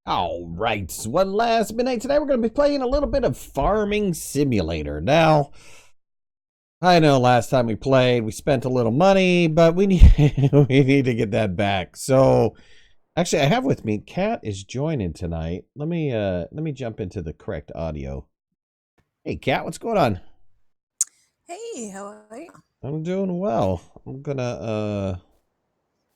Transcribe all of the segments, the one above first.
All right, one last midnight. Today we're going to be playing a little bit of Farming Simulator. Now, I know last time we played, we spent a little money, but we need we need to get that back. So, actually, I have with me Kat is joining tonight. Let me jump into the correct audio. Hey, Kat, what's going on? Hey, how are you? I'm doing well. I'm gonna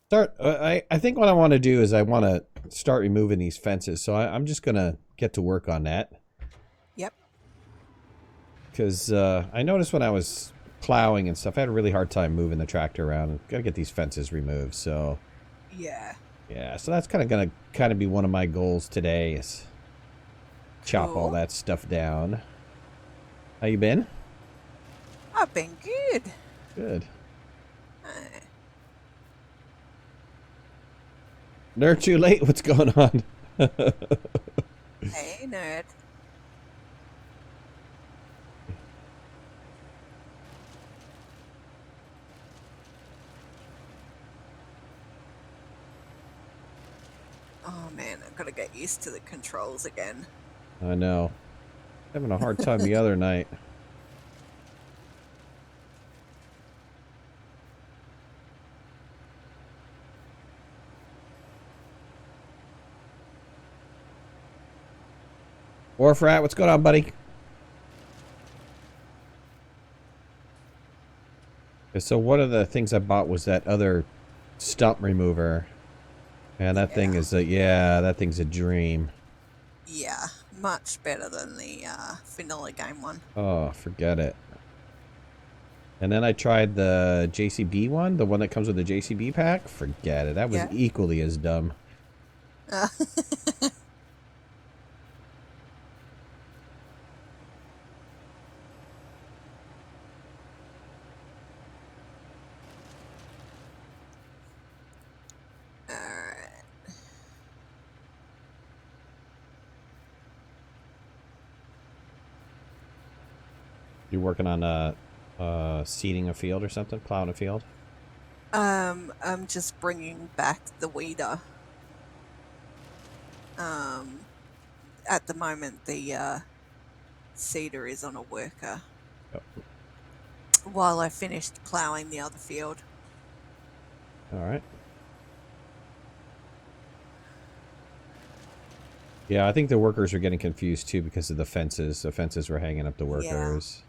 start. I think what I want to do is I want to start removing these fences. So I'm just gonna get to work on that. Yep. Because I noticed when I was plowing and stuff, I had a really hard time moving the tractor around. Got to get these fences removed. So Yeah. yeah, so that's kind of be one of my goals today is chop all Cool. that stuff down. How you been? I've been good. Good. Uh, Nerd too late. What's going on? hey, nerd. Oh man, I've got to get used to the controls again. I know. Having a hard time the other night. Warfrat, what's going on, buddy? So one of the things I bought was that other stump remover. And that thing Yeah. is that thing's a dream. Yeah. Much better than the vanilla game one. Oh, forget it. And then I tried the JCB one, the one that comes with the JCB pack. Forget it. That was Yeah. equally as dumb. Uh, Alright. You're working on seeding a field or something, plowing a field. I'm just bringing back the weeder. Um, at the moment, the seeder is on a worker Oh, while I finished ploughing the other field. all right. Yeah, I think the workers are getting confused too because of the fences. The fences were hanging up the Yeah. workers.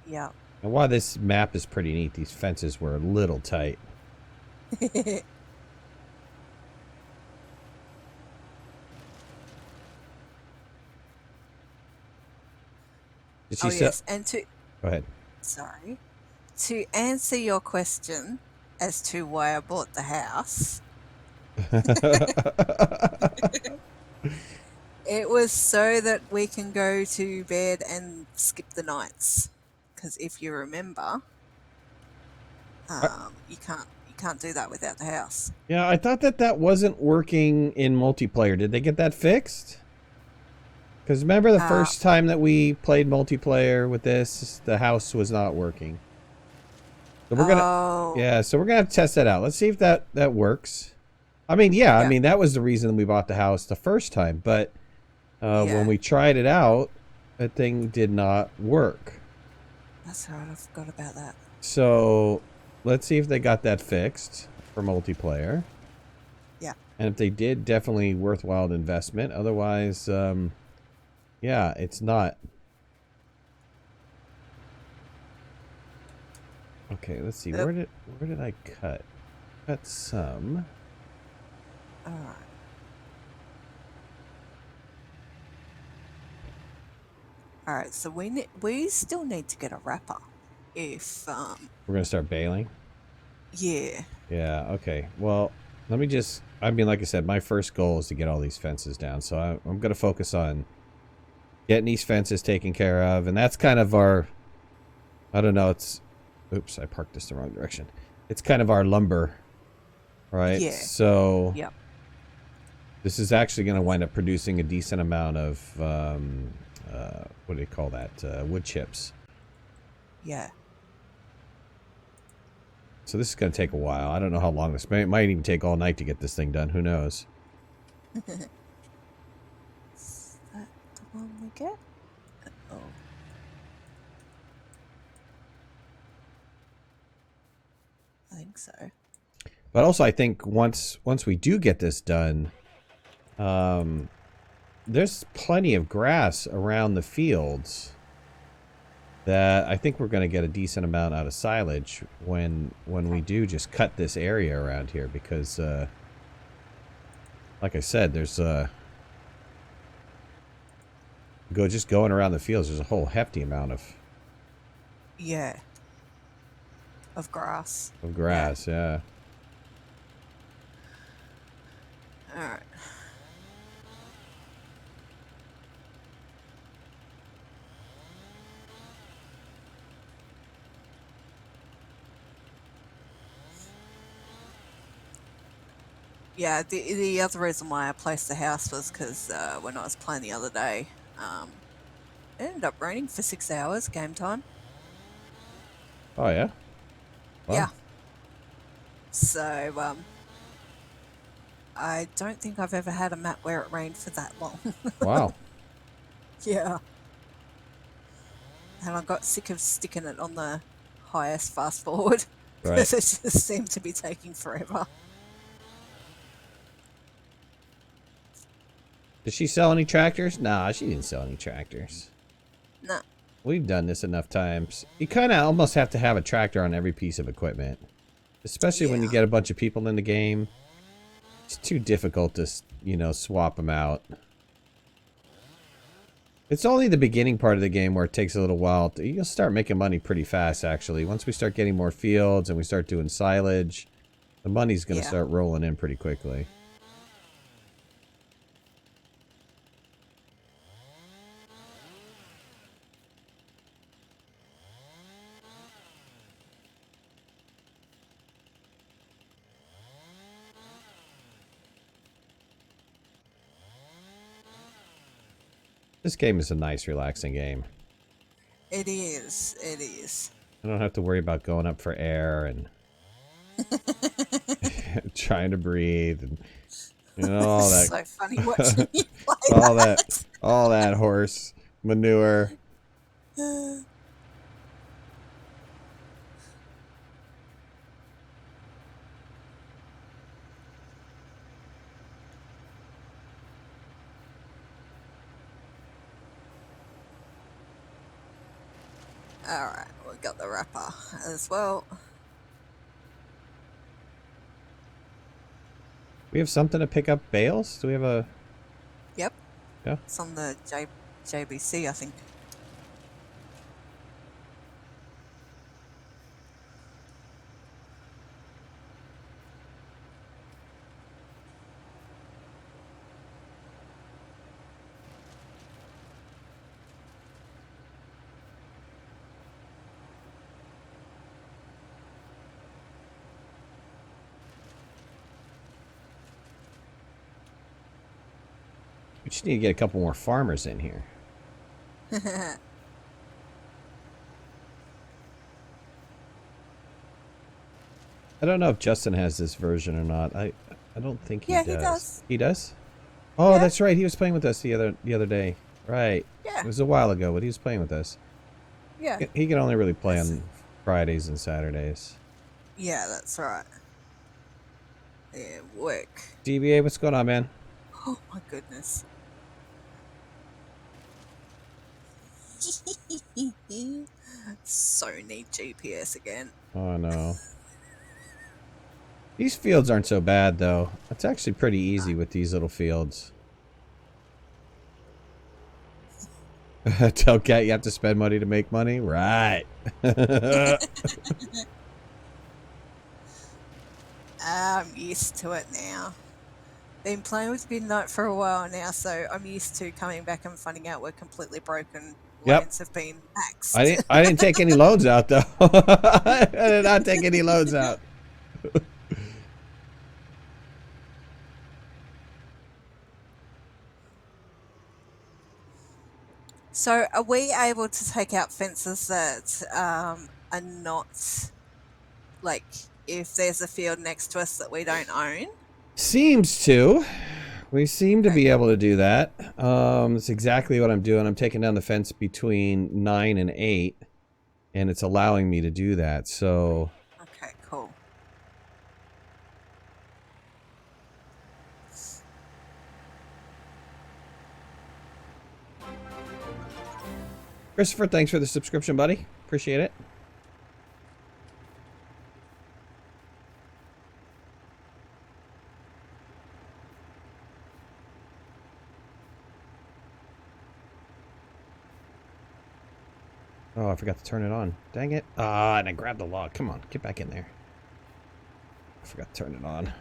Yeah. And while this map is pretty neat, these fences were a little tight. Did she Oh sell? yes, and Go ahead. sorry, to answer your question as to why I bought the house, it was so that we can go to bed and skip the nights. Because if you remember, you can't do that without the house. Yeah, I thought that wasn't working in multiplayer. Did they get that fixed? Because remember the Uh, first time that we played multiplayer with this, the house was not working. So we're gonna, oh, yeah. So we're gonna have to test that out. Let's see if that works. I mean, yeah. I yeah, mean, that was the reason we bought the house the first time. But when yeah. we tried it out, that thing did not work. That's right. I forgot about that. So let's see if they got that fixed for multiplayer. Yeah. And if they did, definitely worthwhile investment. Otherwise, yeah, it's not. Okay, let's see. Yep. Where did I cut? Cut some. All right. All right. So we still need to get a wrapper. If We're gonna start baling. yeah. Yeah. Okay. Well, let me just. I mean, like I said, my first goal is to get all these fences down. So I'm gonna focus on getting these fences taken care of, and that's kind of our. I don't know. It's. Oops, I parked this the wrong direction. It's kind of our lumber, right? Yeah. So Yep. this is actually going to wind up producing a decent amount of what do you call that? Wood chips. Yeah. So this is going to take a while. I don't know how long this might even take all night to get this thing done. Who knows? one we get? Oh. I think so. But also, I think once we do get this done, there's plenty of grass around the fields that I think we're going to get a decent amount out of silage when we do just cut this area around here, because like I said, there's just going around the fields, there's a whole hefty amount of grass. Yeah. All right. Yeah, the other reason why I placed the house was because when I was playing the other day, it ended up raining for 6 hours, game time. Oh, yeah? Wow. Yeah. So, I don't think I've ever had a map where it rained for that long. Wow. Yeah. And I got sick of sticking it on the highest fast forward because Right. it just seemed to be taking forever. Did she sell any tractors? Nah, she didn't sell any tractors. No. We've done this enough times. You kind of almost have to have a tractor on every piece of equipment. Especially when you get a bunch of people in the game. It's too difficult to, you know, swap them out. It's only the beginning part of the game where it takes a little while. You'll start making money pretty fast, actually. Once we start getting more fields and we start doing silage, the money's going to start rolling in pretty quickly. This game is a nice, relaxing game. It is. It is. I don't have to worry about going up for air and trying to breathe and, you know, all that. So funny watching you play all that horse manure. Alright, we got the wrapper as well. We have something to pick up bales? Do we have a... Yep. Yeah. It's on the JBC, I think. We just need to get a couple more farmers in here. I don't know if Justin has this version or not. I don't think he does. Yeah, he does. He does? Oh, Yeah. That's right. He was playing with us the other day. Right. Yeah. It was a while ago, but he was playing with us. Yeah. He can only really play on Fridays and Saturdays. Yeah, that's right. Yeah, work. DBA, what's going on, man? Oh my goodness. So need GPS again. Oh, no. These fields aren't so bad, though. It's actually pretty easy with these little fields. Tell Cat you have to spend money to make money? Right. I'm used to it now. Been playing with Midnight for a while now, so I'm used to coming back and finding out we're completely broken. Yep. Loans have been maxed. I didn't take any loans out, though. I did not take any loans out. So are we able to take out fences that are not, like, if there's a field next to us that we don't own? Seems to. We seem to be able to do that. It's exactly what I'm doing. I'm taking down the fence between 9 and 8, and it's allowing me to do that. So. Okay, cool. Christopher, thanks for the subscription, buddy. Appreciate it. Oh, I forgot to turn it on. Dang it. Ah, and I grabbed the log. Come on, get back in there. I forgot to turn it on.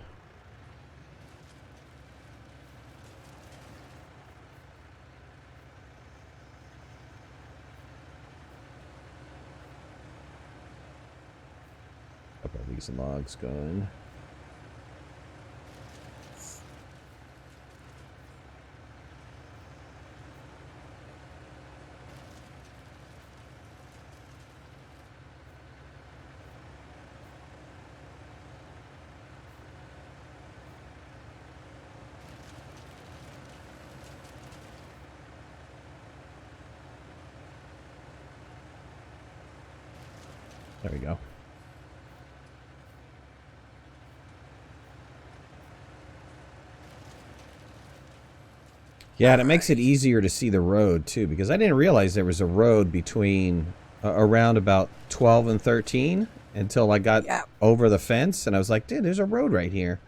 Couple of these logs going. There we go. Yeah, and it makes it easier to see the road, too, because I didn't realize there was a road between around about 12 and 13 until I got over the fence, and I was like, dude, there's a road right here.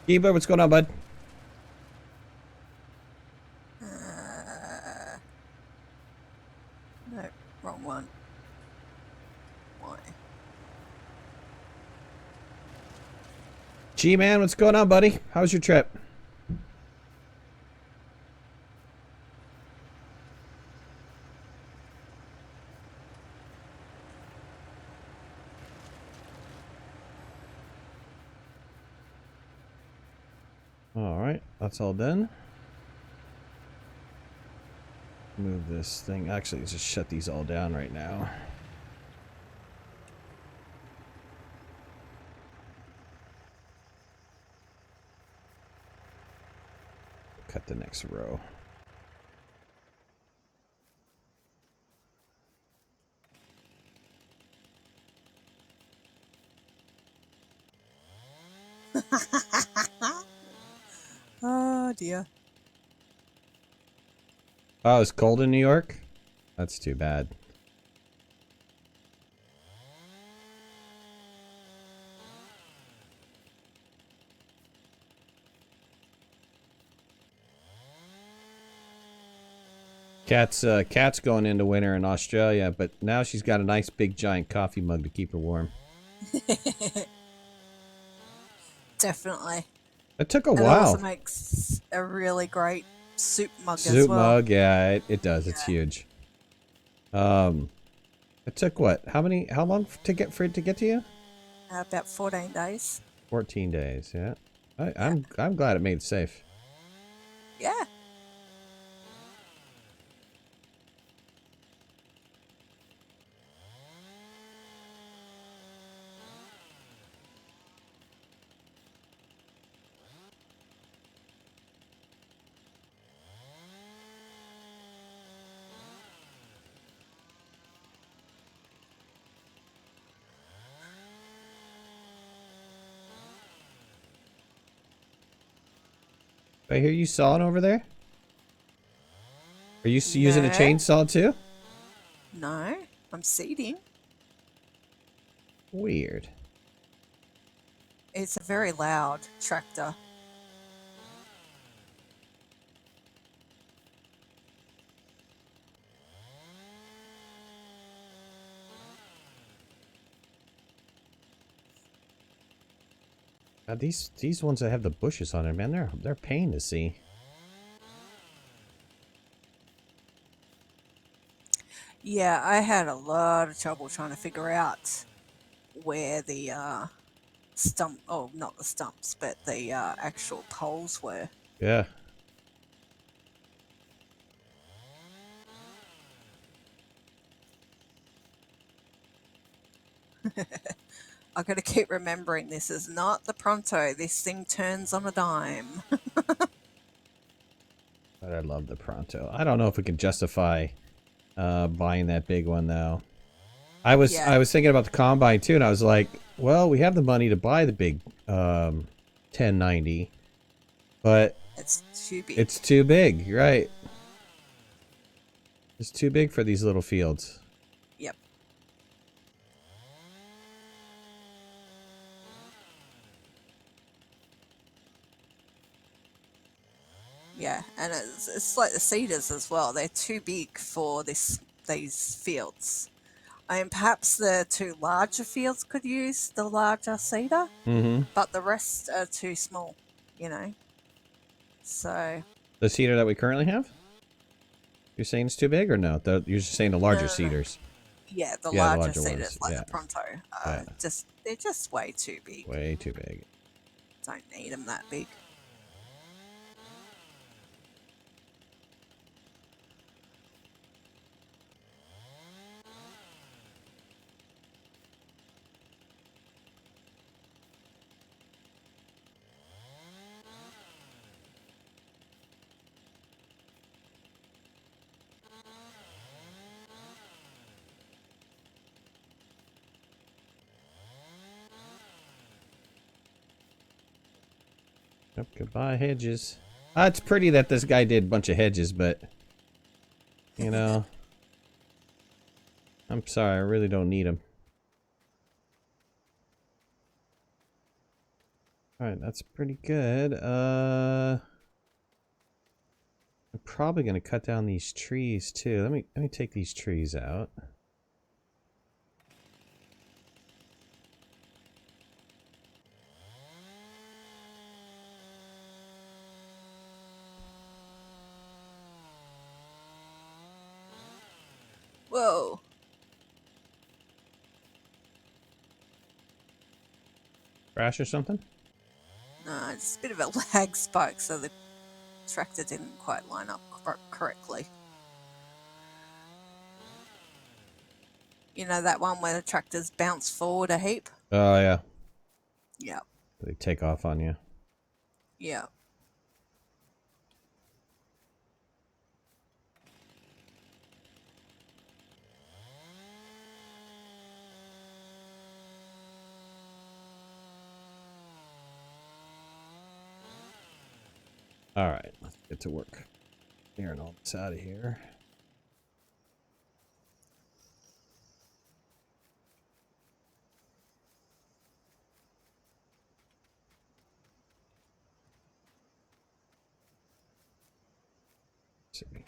Eba, what's going on, bud? No, wrong one. Why? G-Man, what's going on, buddy? How's your trip? Alright, that's all done. Move this thing. Actually, let's just shut these all down right now. Cut the next row. Oh dear. Oh, it's cold in New York? That's too bad. Cat's going into winter in Australia, but now she's got a nice big giant coffee mug to keep her warm. Definitely. It took a and while. It also makes a really great soup mug as well. Soup mug, yeah, it does. Yeah. It's huge. It took what? How long for it to get to you? About 14 days. 14 days, yeah. I'm glad it made it safe. Yeah. I hear you sawing over there? Are you using a chainsaw too? No, I'm seeding. Weird. It's a very loud tractor. These ones that have the bushes on it, man, they're a pain to see. Yeah, I had a lot of trouble trying to figure out where the not the stumps, but the actual poles were. Yeah. I got to keep remembering this is not the Pronto. This thing turns on a dime. But I love the Pronto. I don't know if we can justify buying that big one though. I was thinking about the Combine too, and I was like, well, we have the money to buy the big 1090, but it's too big. It's too big, right? It's too big for these little fields. Yep. Yeah, and it's like the cedars as well. They're too big for these fields. I mean, perhaps the two larger fields could use the larger cedar, but the rest are too small, you know. So the cedar that we currently have, you're saying it's too big, or no? You're just saying the larger cedars. Yeah, the Yeah, larger the larger cedars ones. like Yeah. the Pronto. Yeah. They're just way too big. Way too big. Don't need them that big. Yep, goodbye hedges. It's pretty that this guy did a bunch of hedges, but you know, I'm sorry, I really don't need them. All right, that's pretty good. I'm probably gonna cut down these trees too. Let me take these trees out. Whoa. Crash or something? No, just a bit of a lag spike, so the tractor didn't quite line up correctly. You know that one where the tractors bounce forward a heap? Oh yeah. Yeah. They take off on you. Yeah. All right, let's get to work. Clearing all this out of here. Let's see.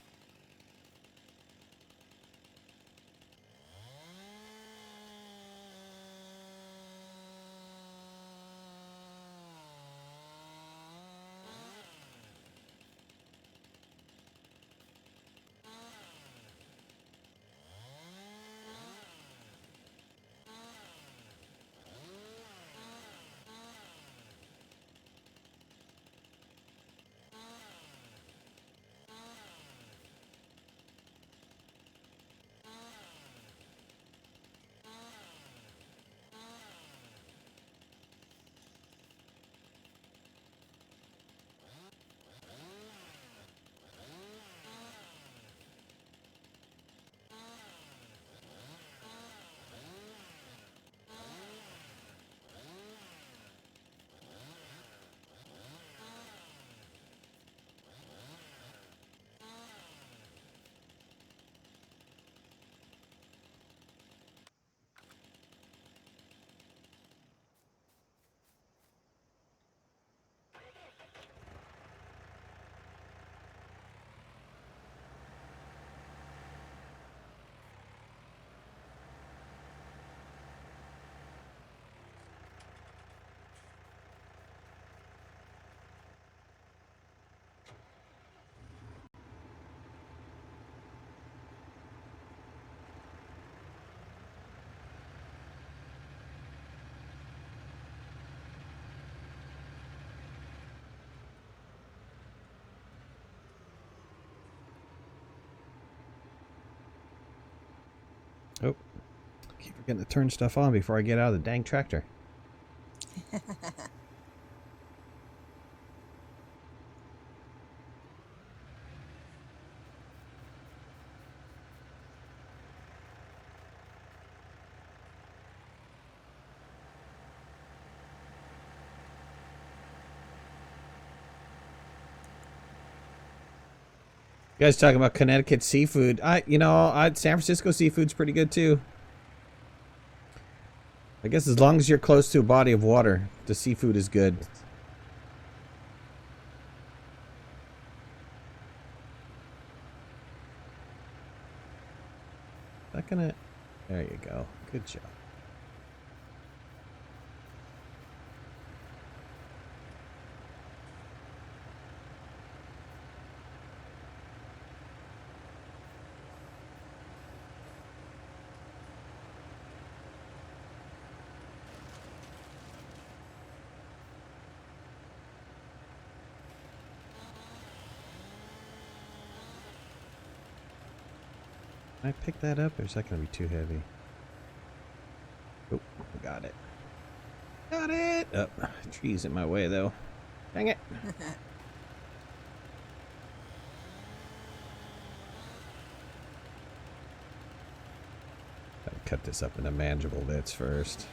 Oh, keep forgetting to turn stuff on before I get out of the dang tractor. You guys talking about Connecticut seafood? San Francisco seafood's pretty good too. I guess as long as you're close to a body of water, the seafood is good. Not gonna. There you go. Good job. Can I pick that up, or is that going to be too heavy? Oh, got it. Got it! Oh, tree's in my way, though. Dang it. Gotta cut this up into manageable bits first.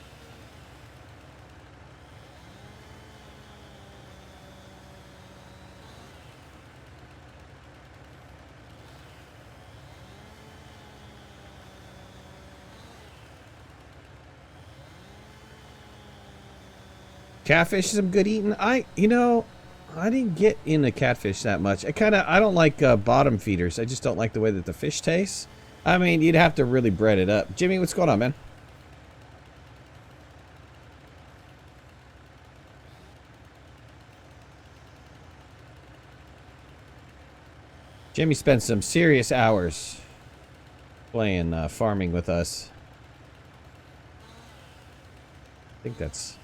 Catfish is some good eating. I didn't get into catfish that much. I don't like bottom feeders. I just don't like the way that the fish tastes. I mean, you'd have to really bread it up. Jimmy, what's going on, man? Jimmy spent some serious hours playing farming with us. I think that's...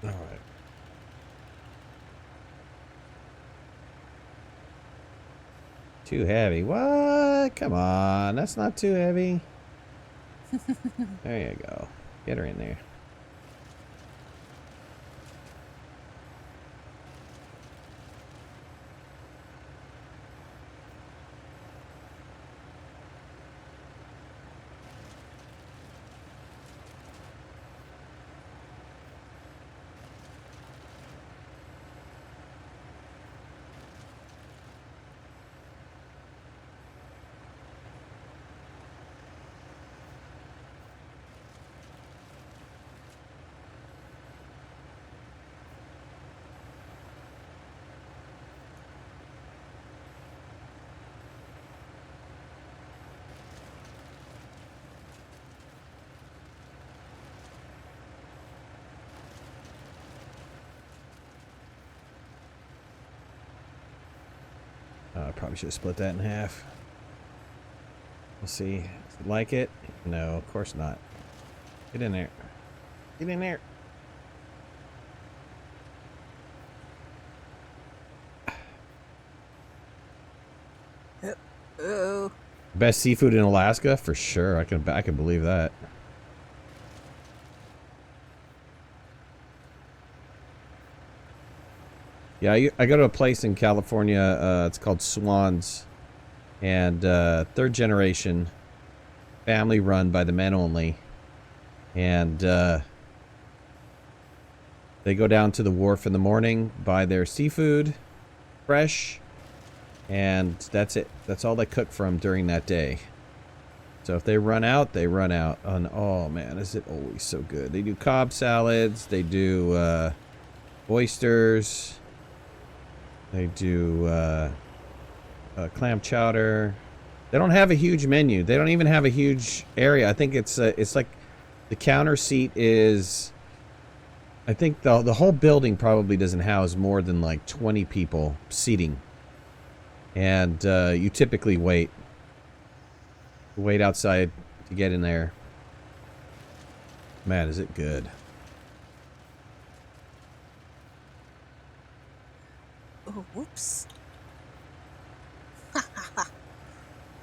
All right. Too heavy. What? Come on. That's not too heavy. There you go. Get her in there. I probably should have split that in half. We'll see. Like it? No, of course not. Get in there. Get in there. Oh. Best seafood in Alaska? For sure. I can believe that. Yeah, I go to a place in California, it's called Swans, and third generation, family run by the men only, and they go down to the wharf in the morning, buy their seafood, fresh, and that's it. That's all they cook from during that day. So if they run out, they run out. And oh man, is it always so good. They do Cobb salads, they do oysters. They do clam chowder. They don't have a huge menu. They don't even have a huge area. I think it's like the counter seat is... I think the whole building probably doesn't house more than like 20 people seating. And you typically wait outside to get in there. Man, is it good. Oh, whoops.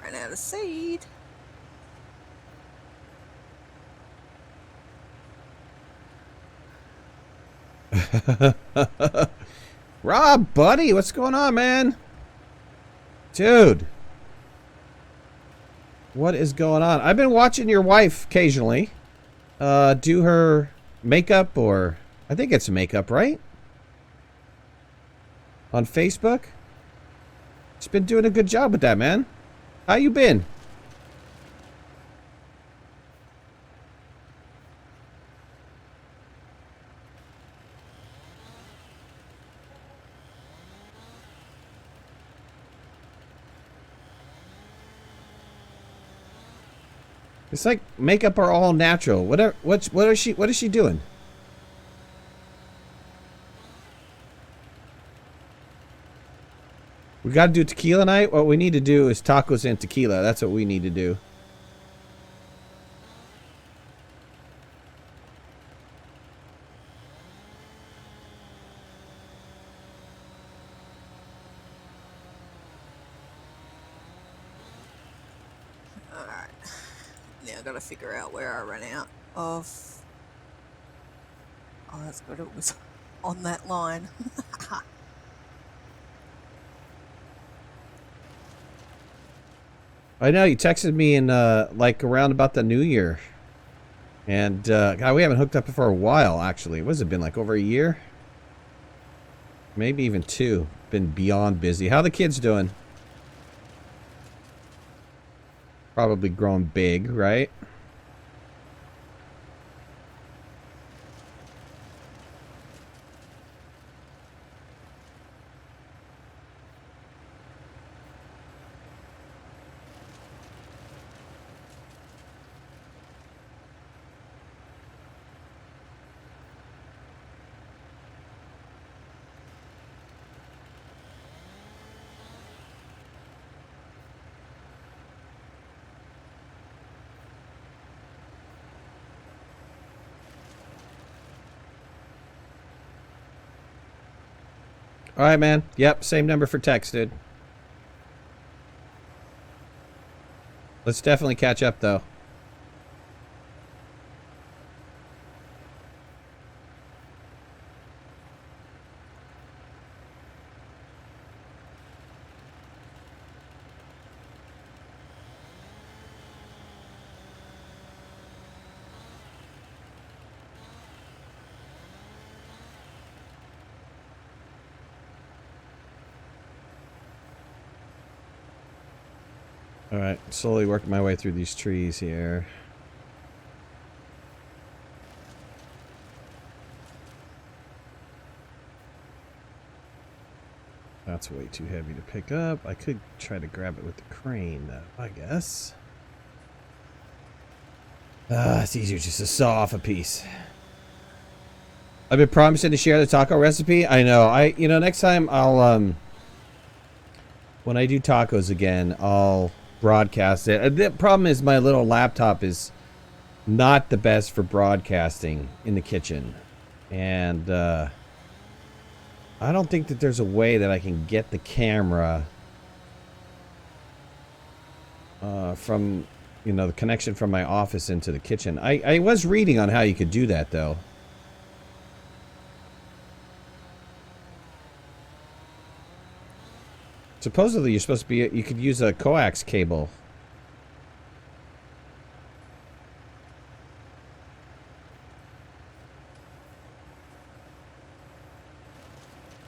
Ran out of seed. Rob, buddy, what's going on, man? Dude. What is going on? I've been watching your wife occasionally. Do her makeup, or I think it's makeup, right? On Facebook. She's been doing a good job with that, man. How you been? It's like makeup are all natural. What is she doing? We got to do tequila night. What we need to do is tacos and tequila. That's what we need to do. Alright. Now I gotta figure out where I ran out of. Oh, that's good. It was on that line. I know you texted me in like around about the New Year, and God, we haven't hooked up for a while. Actually, what has it been, like over a year? Maybe even 2. Been beyond busy. How the kids doing? Probably growing big, right? All right, man. Yep, same number for text, dude. Let's definitely catch up, though. All right, slowly working my way through these trees here. That's way too heavy to pick up. I could try to grab it with the crane, though, I guess. It's easier just to saw off a piece. I've been promising to share the taco recipe. I know. Next time I'll, when I do tacos again, I'll broadcast it. The problem is my little laptop is not the best for broadcasting in the kitchen. And, I don't think that there's a way that I can get the camera from, the connection from my office into the kitchen. I was reading on how you could do that, though. Supposedly you're supposed to be, you could use a coax cable.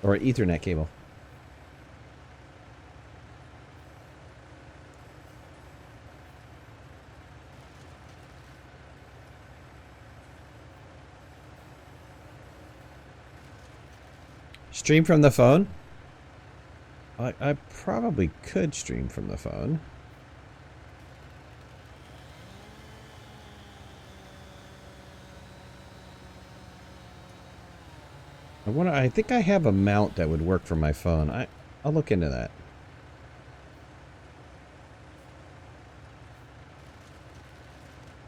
Or an Ethernet cable. Stream from the phone? I probably could stream from the phone. I think I have a mount that would work for my phone. I'll look into that.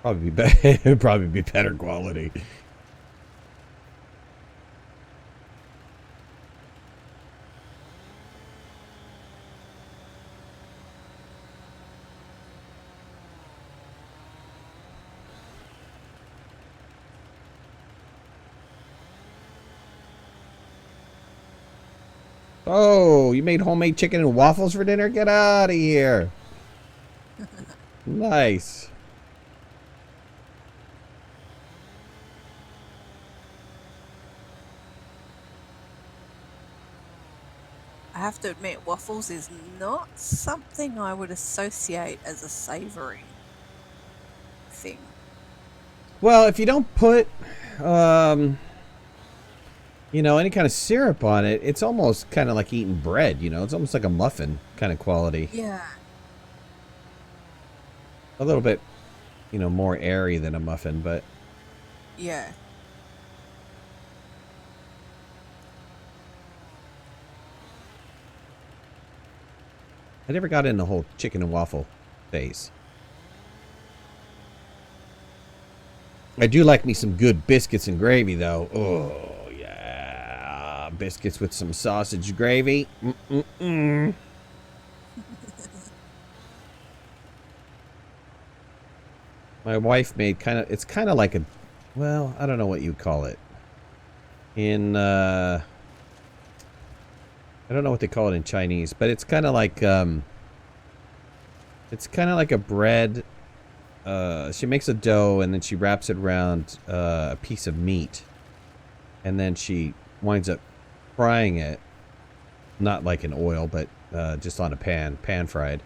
Probably be it would probably be better quality. Oh, you made homemade chicken and waffles for dinner? Get out of here. Nice. I have to admit, waffles is not something I would associate as a savory thing. Well, if you don't put, you know, any kind of syrup on it, it's almost kind of like eating bread, you know? It's almost like a muffin kind of quality. Yeah. A little bit, you know, more airy than a muffin, but... Yeah. I never got in the whole chicken and waffle phase. I do like me some good biscuits and gravy, though. Oh, yeah. Biscuits with some sausage gravy. Mm-mm-mm. My wife made it's kind of like a, well, I don't know what you'd call it. I don't know what they call it in Chinese, but it's kind of like, it's kind of like a bread. She makes a dough and then she wraps it around a piece of meat. And then she winds up frying it. Not like in oil, but just on a pan fried.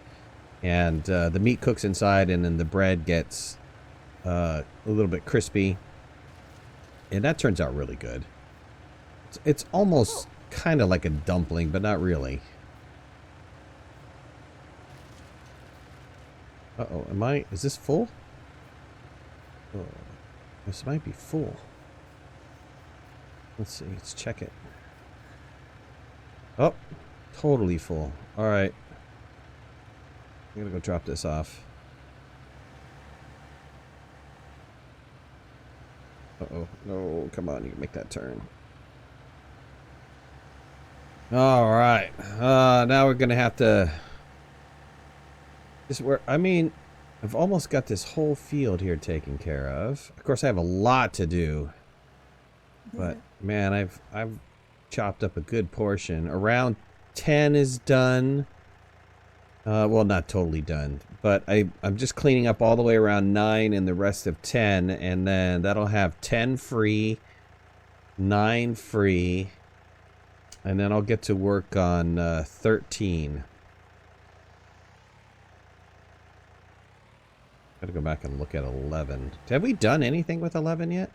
And the meat cooks inside and then the bread gets a little bit crispy. And that turns out really good. It's almost kind of like a dumpling, but not really. Uh-oh, is this full? Oh, this might be full. Let's see, let's check it. Oh, totally full. Alright. I'm gonna go drop this off. Uh-oh, no, come on, you can make that turn. Alright, now we're gonna have to... I've almost got this whole field here taken care of. Of course, I have a lot to do. But, man, I've chopped up a good portion. Around 10 is done. Well, not totally done. But I'm just cleaning up all the way around 9 and the rest of 10. And then that'll have 10 free, 9 free. And then I'll get to work on 13. Gotta go back and look at 11. Have we done anything with 11 yet?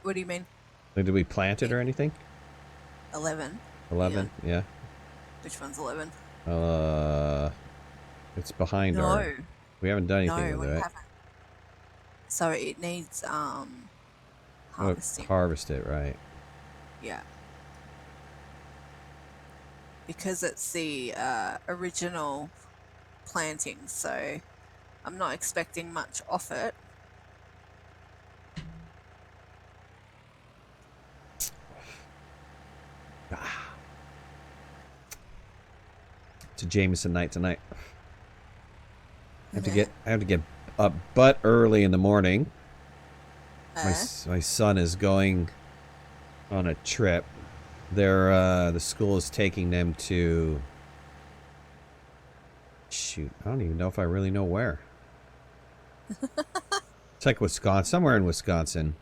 What do you mean? Like, did we plant it or anything? 11. 11, yeah. Which one's 11? It's behind No. our... We haven't done anything No, with we it. haven't. So it needs, harvesting. Harvest it, right. Yeah. Because it's the, original planting, so I'm not expecting much off it. It's a Jameson night tonight. I have to get up but early in the morning. My son is going on a trip. The school is taking them to... Shoot, I don't even know if I really know where. It's like Wisconsin, somewhere in Wisconsin.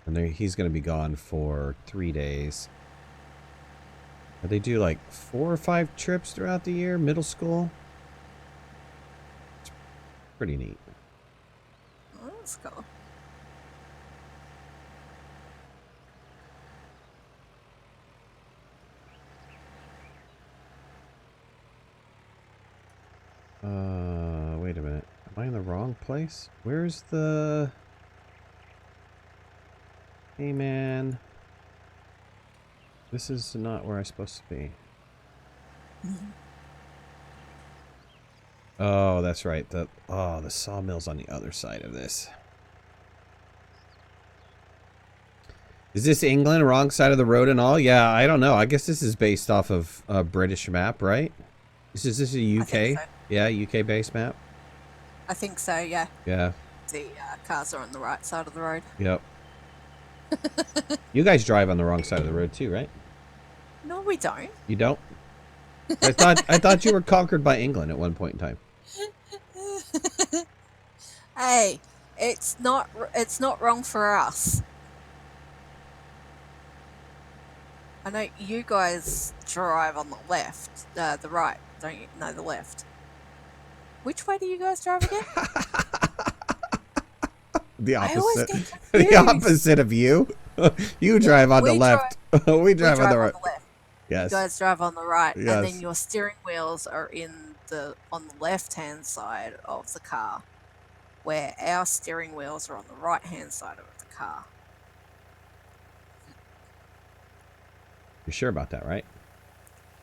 And he's going to be gone for 3 days. But they do like 4 or 5 trips throughout the year, middle school. It's pretty neat. Oh, that's cool. Wait a minute. Am I in the wrong place? Where's the... Hey, man. This is not where I'm supposed to be. Oh, that's right. The sawmill's on the other side of this. Is this England, wrong side of the road and all? Yeah, I don't know. I guess this is based off of a British map, right? Is this a UK? So. Yeah, UK based map. I think so, yeah. Yeah. The cars are on the right side of the road. Yep. You guys drive on the wrong side of the road too, right? No, we don't. You don't? I thought you were conquered by England at one point in time. Hey, it's not wrong for us. I know you guys drive on the left, the right, don't you? No, the left. Which way do you guys drive again? The I always opposite. get The confused. opposite of you. You drive on the we left. We We drive on the right. on the left. You Yes. guys drive on the right, and then Yes. your steering wheels are on the left-hand side of the car, where our steering wheels are on the right-hand side of the car. You're sure about that, right?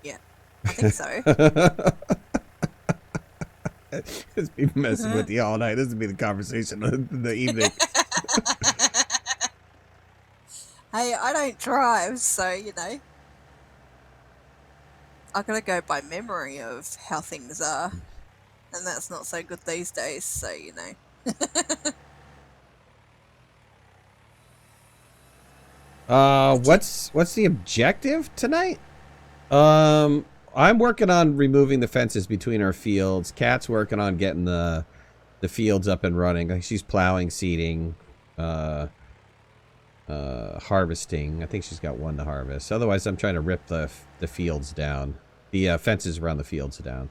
Yeah, I think so. Just be messing with you all night. This would be the conversation of the evening. Hey, I don't drive, so I gotta go by memory of how things are, and that's not so good these days. So What's the objective tonight? I'm working on removing the fences between our fields. Kat's working on getting the fields up and running. Like she's plowing, seeding, harvesting. I think she's got one to harvest. Otherwise, I'm trying to rip the fields down. The fences around the fields down.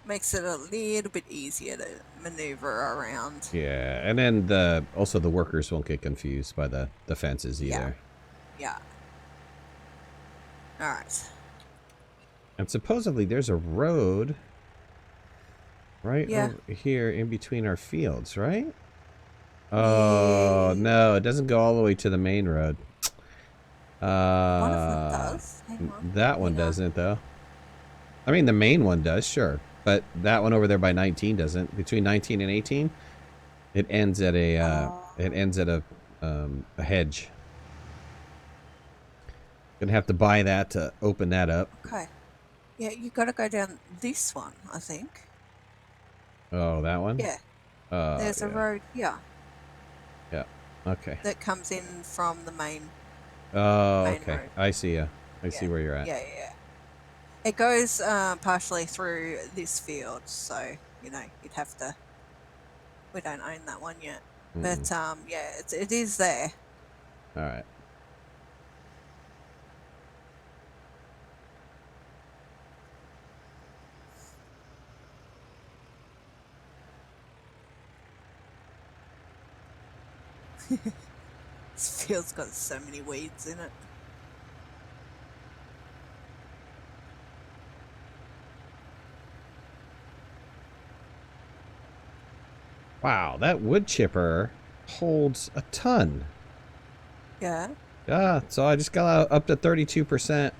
makes it a little bit easier to maneuver around. Yeah, and then also the workers won't get confused by the fences either. Yeah. All right. And supposedly there's a road right over here in between our fields, right? Oh, no, it doesn't go all the way to the main road. One of them does. Hang on. That one doesn't, though. I mean, the main one does, sure. But that one over there by 19 doesn't. Between 19 and 18, it ends at a hedge. Gonna have to buy that to open that up. Okay. Yeah, you got to go down this one, I think. Oh, that one? Yeah. There's a road here. Yeah. Okay. That comes in from the main. Oh, main okay. road. I see ya. I see where you're at. Yeah. It goes partially through this field, so you'd have to. We don't own that one yet, but yeah, it is there. All right. This field's got so many weeds in it. Wow, that wood chipper holds a ton. Yeah. Yeah, so I just got up to 32%.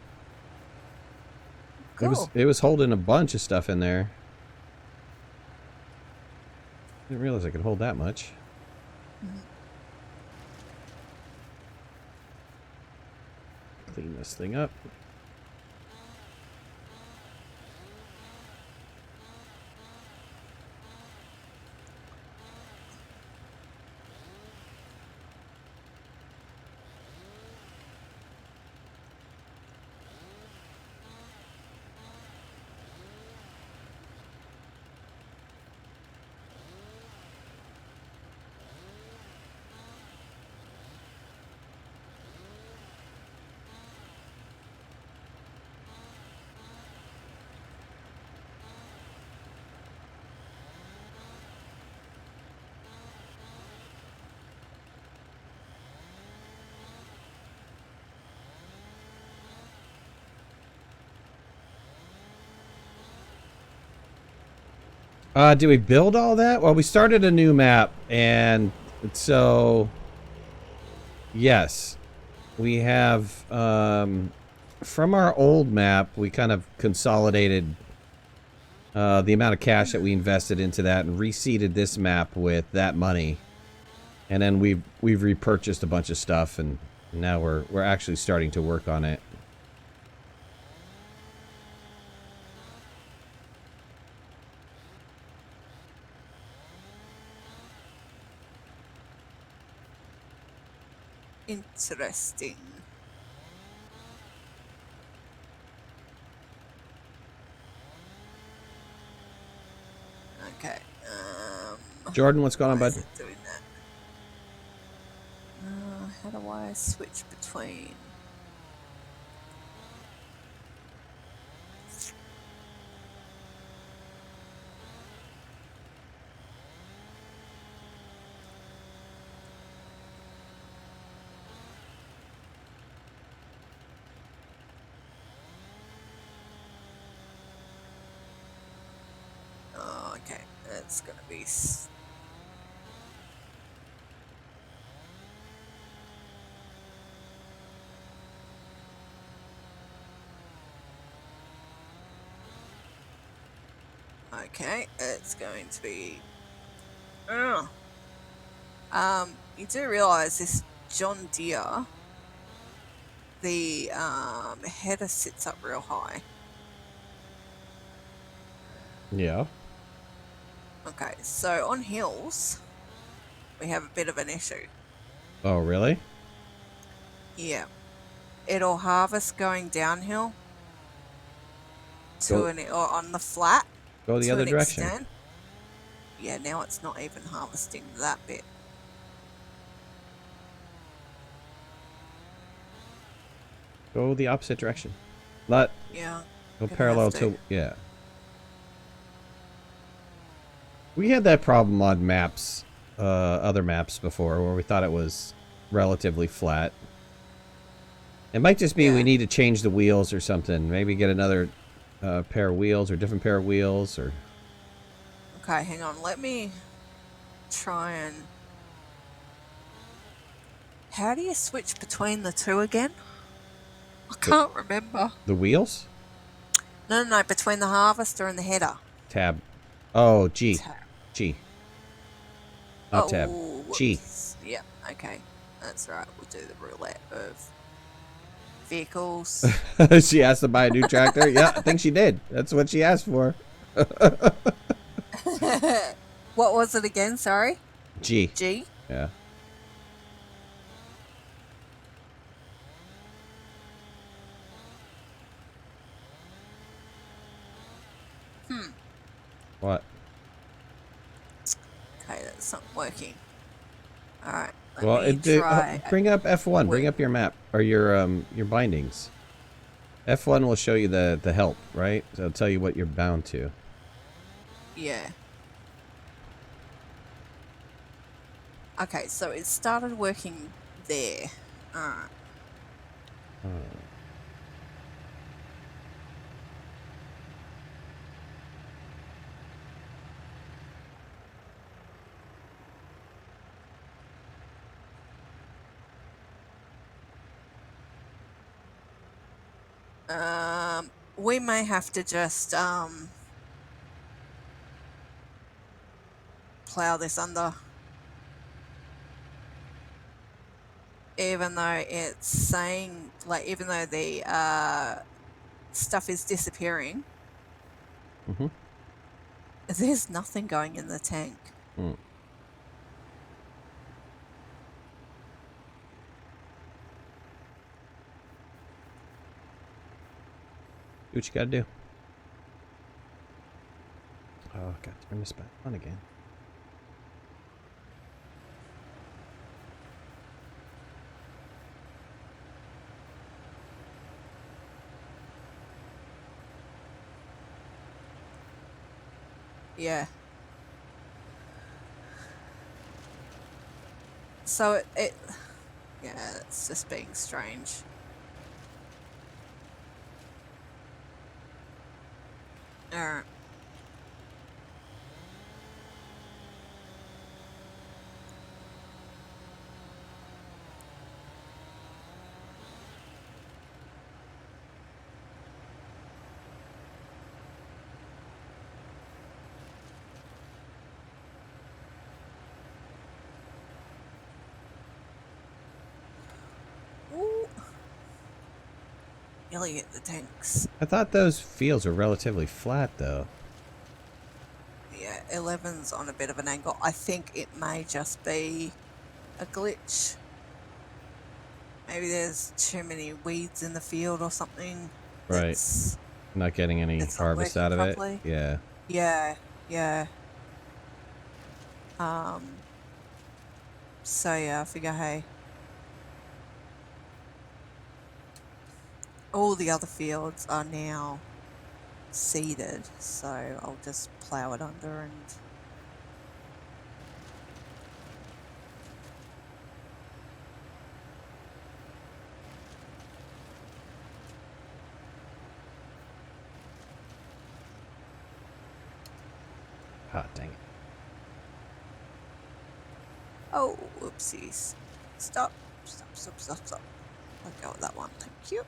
Cool. It was holding a bunch of stuff in there. Didn't realize I could hold that much. Clean this thing up. Did we build all that? Well, we started a new map, and so yes, we have from our old map, we kind of consolidated the amount of cash that we invested into that and reseeded this map with that money, and then we've repurchased a bunch of stuff, and now we're actually starting to work on it. Interesting. Okay. Jordan, what's going on, Why bud? is it doing that? How do I switch between? Oh, okay. That's gonna be. Okay, it's going to be. Oh. You do realise this John Deere, the header sits up real high. Yeah. Okay, so on hills, we have a bit of an issue. Oh, really? Yeah. It'll harvest going downhill Go, or on the flat go the to other an direction. extent. Yeah, now it's not even harvesting that bit. Go the opposite direction. Not Yeah. go Gonna parallel have to. to, yeah. We had that problem on maps, other maps before, where we thought it was relatively flat. It might just be we Yeah. need to change the wheels or something. Maybe get another pair of wheels or different pair of wheels or. Okay, hang on. Let me try and. How do you switch between the two again? I can't remember. The wheels? No, between the harvester and the header. Tab. Oh, G. Tab. G. Not tab. Oh, G. whoops. Yeah, okay. That's right. We'll do the roulette of vehicles. She asked to buy a new tractor? Yeah, I think she did. That's what she asked for. What was it again? Sorry? G. G? Yeah. What? Okay, that's not working. Alright, let Well, me try. bring up F1. Bring up your map or your bindings. F1 will show you the help, right? So it'll tell you what you're bound to. Yeah. Okay, so it started working there. Alright. We may have to just plow this under, even though it's saying, like, even though the stuff is disappearing, there's nothing going in the tank. Mm. Do what you gotta do. Oh, God, turn this back on again. Yeah. So yeah, it's just being strange. Alright. Ooh. Nearly hit the tanks. I thought those fields were relatively flat, though. Yeah, 11's on a bit of an angle. I think it may just be a glitch. Maybe there's too many weeds in the field or something Right. Not getting any that's not harvest working out of it. properly. Yeah. Yeah, yeah. So yeah, I figure, hey, all the other fields are now seeded, so I'll just plow it under and Ah, dang it. oh, oopsies. Stop, stop, stop, stop, stop. I'll go with that one, thank you.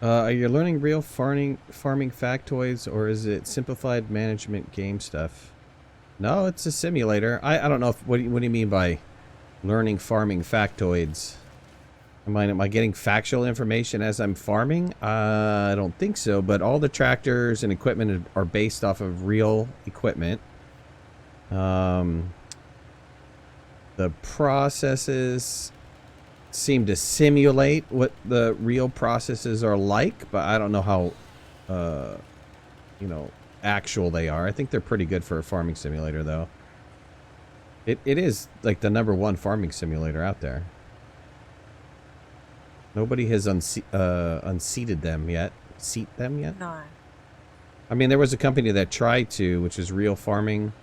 Are you learning real farming factoids, or is it simplified management game stuff? No, it's a simulator. I don't know if, what do you mean by learning farming factoids? Am I getting factual information as I'm farming? I don't think so, but all the tractors and equipment are based off of real equipment. The processes seem to simulate what the real processes are like, but I don't know how, you know, actual they are. I think they're pretty good for a farming simulator, though. It is like the #1 farming simulator out there. Nobody has unseated them yet. Seat them yet? No. I mean, there was a company that tried to, which is Real Farming.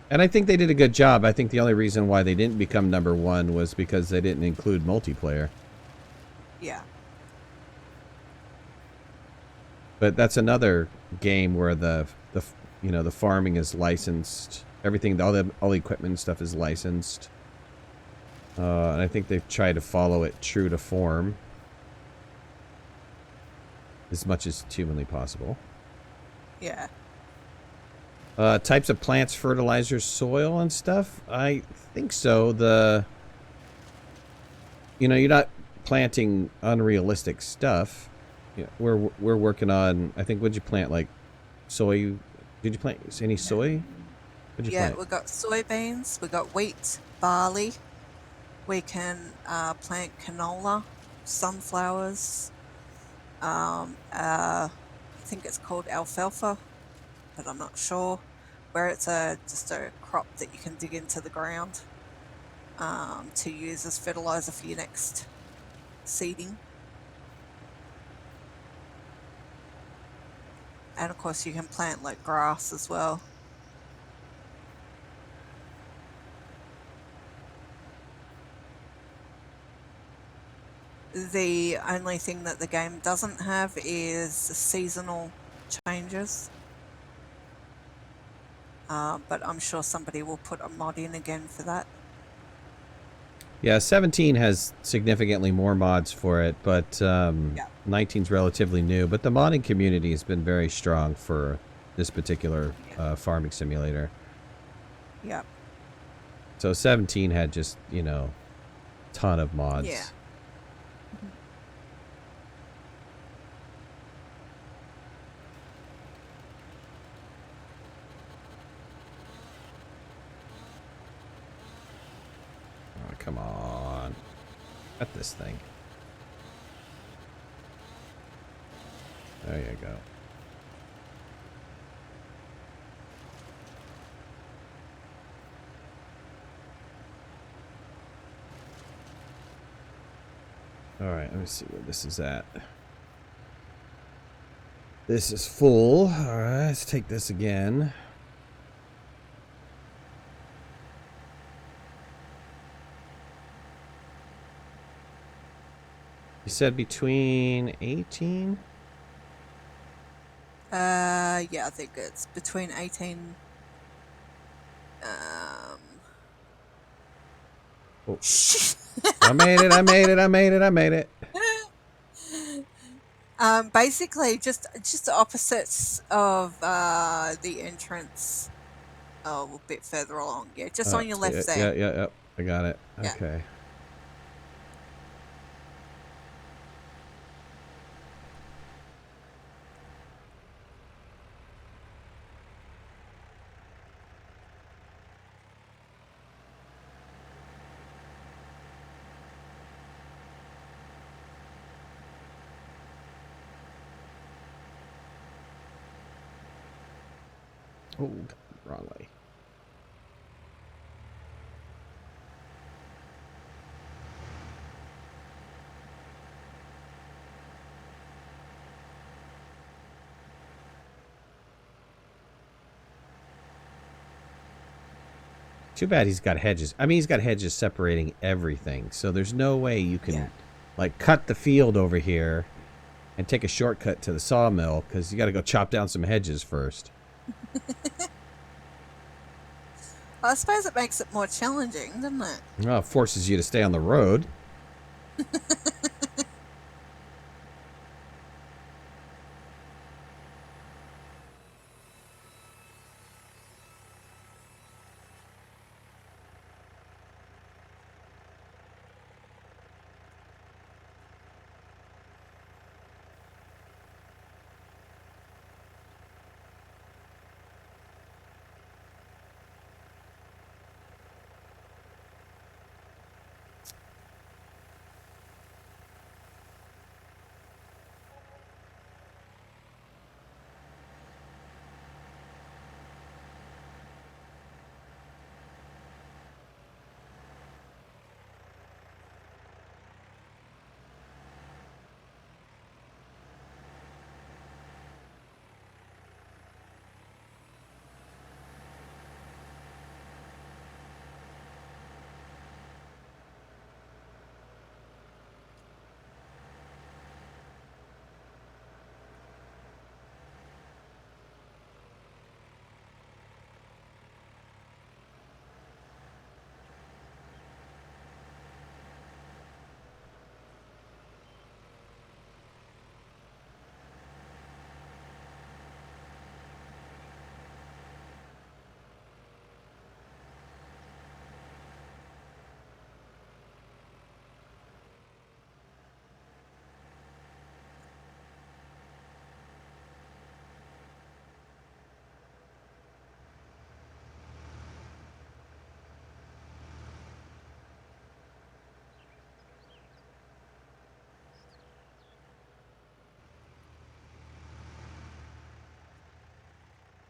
And I think they did a good job. I think the only reason why they didn't become #1 was because they didn't include multiplayer. Yeah. But that's another game where the you know, the farming is licensed. Everything, all the equipment and stuff is licensed. And I think they've tried to follow it true to form as much as humanly possible. Yeah. Types of plants, fertilizers, soil, and stuff. I think so. You know, you're not planting unrealistic stuff. Yeah, we're working on. I think, what'd you plant? Like soy. Did you plant any soy? What'd you plant? We got soybeans, we got wheat, barley. We can plant canola, sunflowers. I think it's called alfalfa, but I'm not sure. Where it's just a crop that you can dig into the ground to use as fertilizer for your next seeding. And of course, you can plant like grass as well. The only thing that the game doesn't have is seasonal changes. But I'm sure somebody will put a mod in again for that. Yeah, 17 has significantly more mods for it, but 19's relatively new. But the modding community has been very strong for this particular farming simulator. Yeah. So 17 had just, you know, ton of mods. Yeah. Oh, come on. Cut this thing. There you go. Alright, let me see where this is at. This is full. Alright, let's take this again. You said between 18? Yeah, I think it's between 18. Oh. I made it, I made it, I made it, I made it. Basically, just the opposites of the entrance. Oh, a bit further along. Yeah, just on your left there. Yeah. I got it. Yeah. Okay. Oh, wrong way. Too bad he's got hedges. I mean, he's got hedges separating everything. So there's no way you can, Yeah. like, cut the field over here and take a shortcut to the sawmill, because you got to go chop down some hedges first. I suppose it makes it more challenging, doesn't it? Well, it forces you to stay on the road.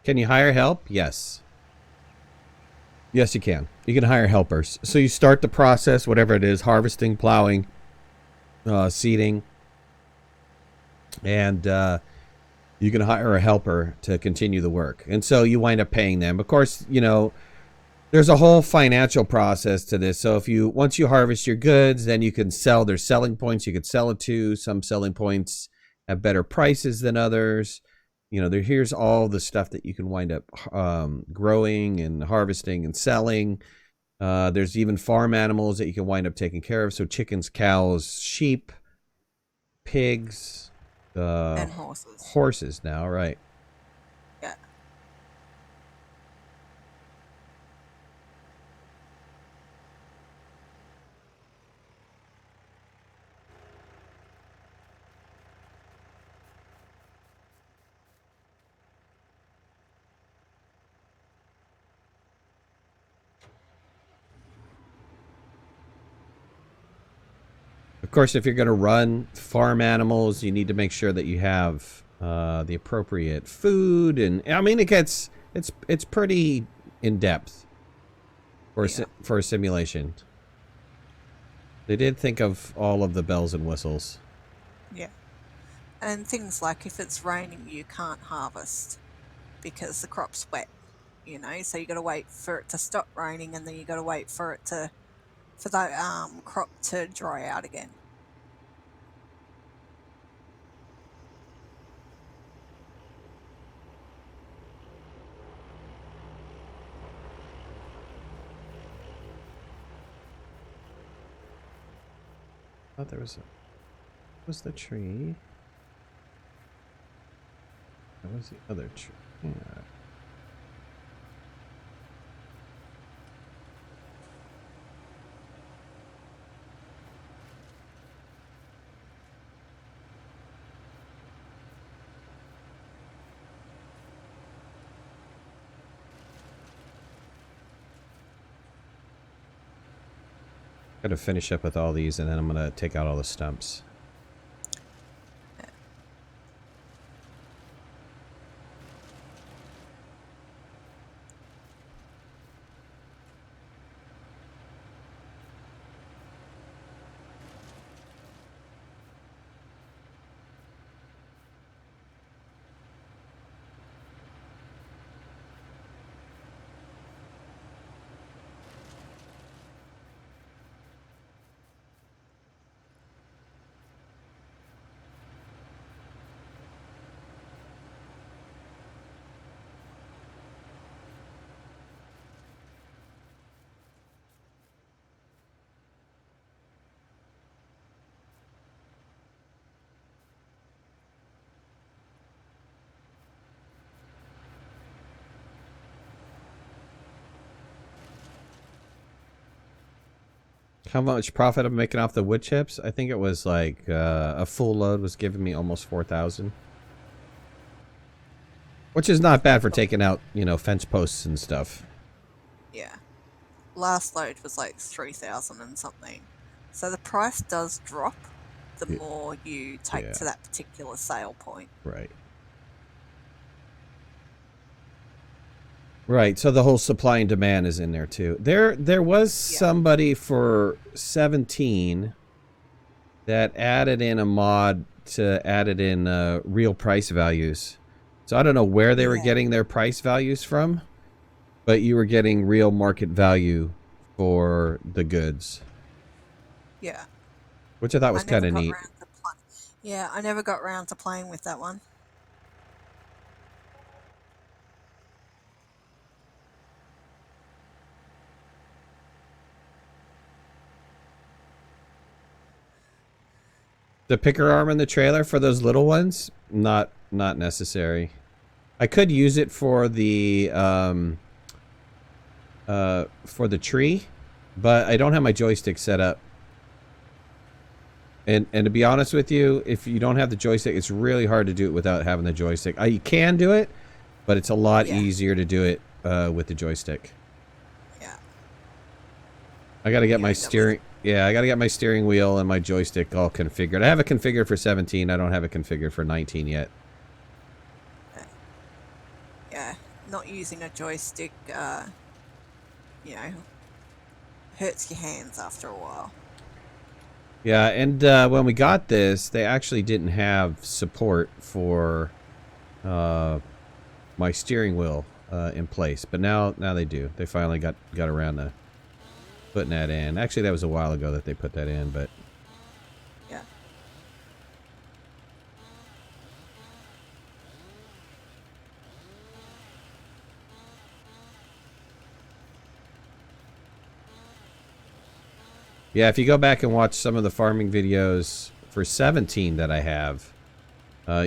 Can you hire help? Yes. Yes, you can. You can hire helpers. So you start the process, whatever it is, harvesting, plowing, seeding, and you can hire a helper to continue the work. And so you wind up paying them. Of course, you know, there's a whole financial process to this. So if you, once you harvest your goods, then you can sell. There's selling points you could sell it to. Some selling points have better prices than others. You know, here's all the stuff that you can wind up growing and harvesting and selling. There's even farm animals that you can wind up taking care of. So chickens, cows, sheep, pigs, And horses. horses now, right? Yeah. Of course, if you're going to run farm animals, you need to make sure that you have the appropriate food, and I mean, it's pretty in depth for for a simulation. They did think of all of the bells and whistles. Yeah. And things like if it's raining, you can't harvest because the crop's wet, you know, so you got to wait for it to stop raining, and then you got to wait for it to, for the crop to dry out again. I thought there was the tree. That was the other tree. Yeah. Got to finish up with all these, and then I'm gonna take out all the stumps. How much profit I'm making off the wood chips? I think it was like a full load was giving me almost 4,000. Which is not bad for taking out, you know, fence posts and stuff. Yeah. Last load was like 3,000 and something. So the price does drop the more you take to that particular sale point. Right. Right, so the whole supply and demand is in there too. There was somebody for 17 that added in a mod to added in real price values. So I don't know where they were getting their price values from, but you were getting real market value for the goods. Yeah. Which I thought was kind of neat. Yeah, I never got around to playing with that one. The picker arm in the trailer for those little ones, not necessary. I could use it for the tree, but I don't have my joystick set up. And to be honest with you, if you don't have the joystick, it's really hard to do it without having the joystick. You can do it, but it's a lot easier to do it with the joystick. Yeah. I got to get my steering. Yeah, I got to get my steering wheel and my joystick all configured. I have it configured for 17. I don't have it configured for 19 yet. Yeah, not using a joystick, you know, hurts your hands after a while. Yeah, and when we got this, they actually didn't have support for my steering wheel in place, but now they do. They finally got around to putting that in. Actually, that was a while ago that they put that in, but yeah. Yeah, if you go back and watch some of the farming videos for 17 that I have,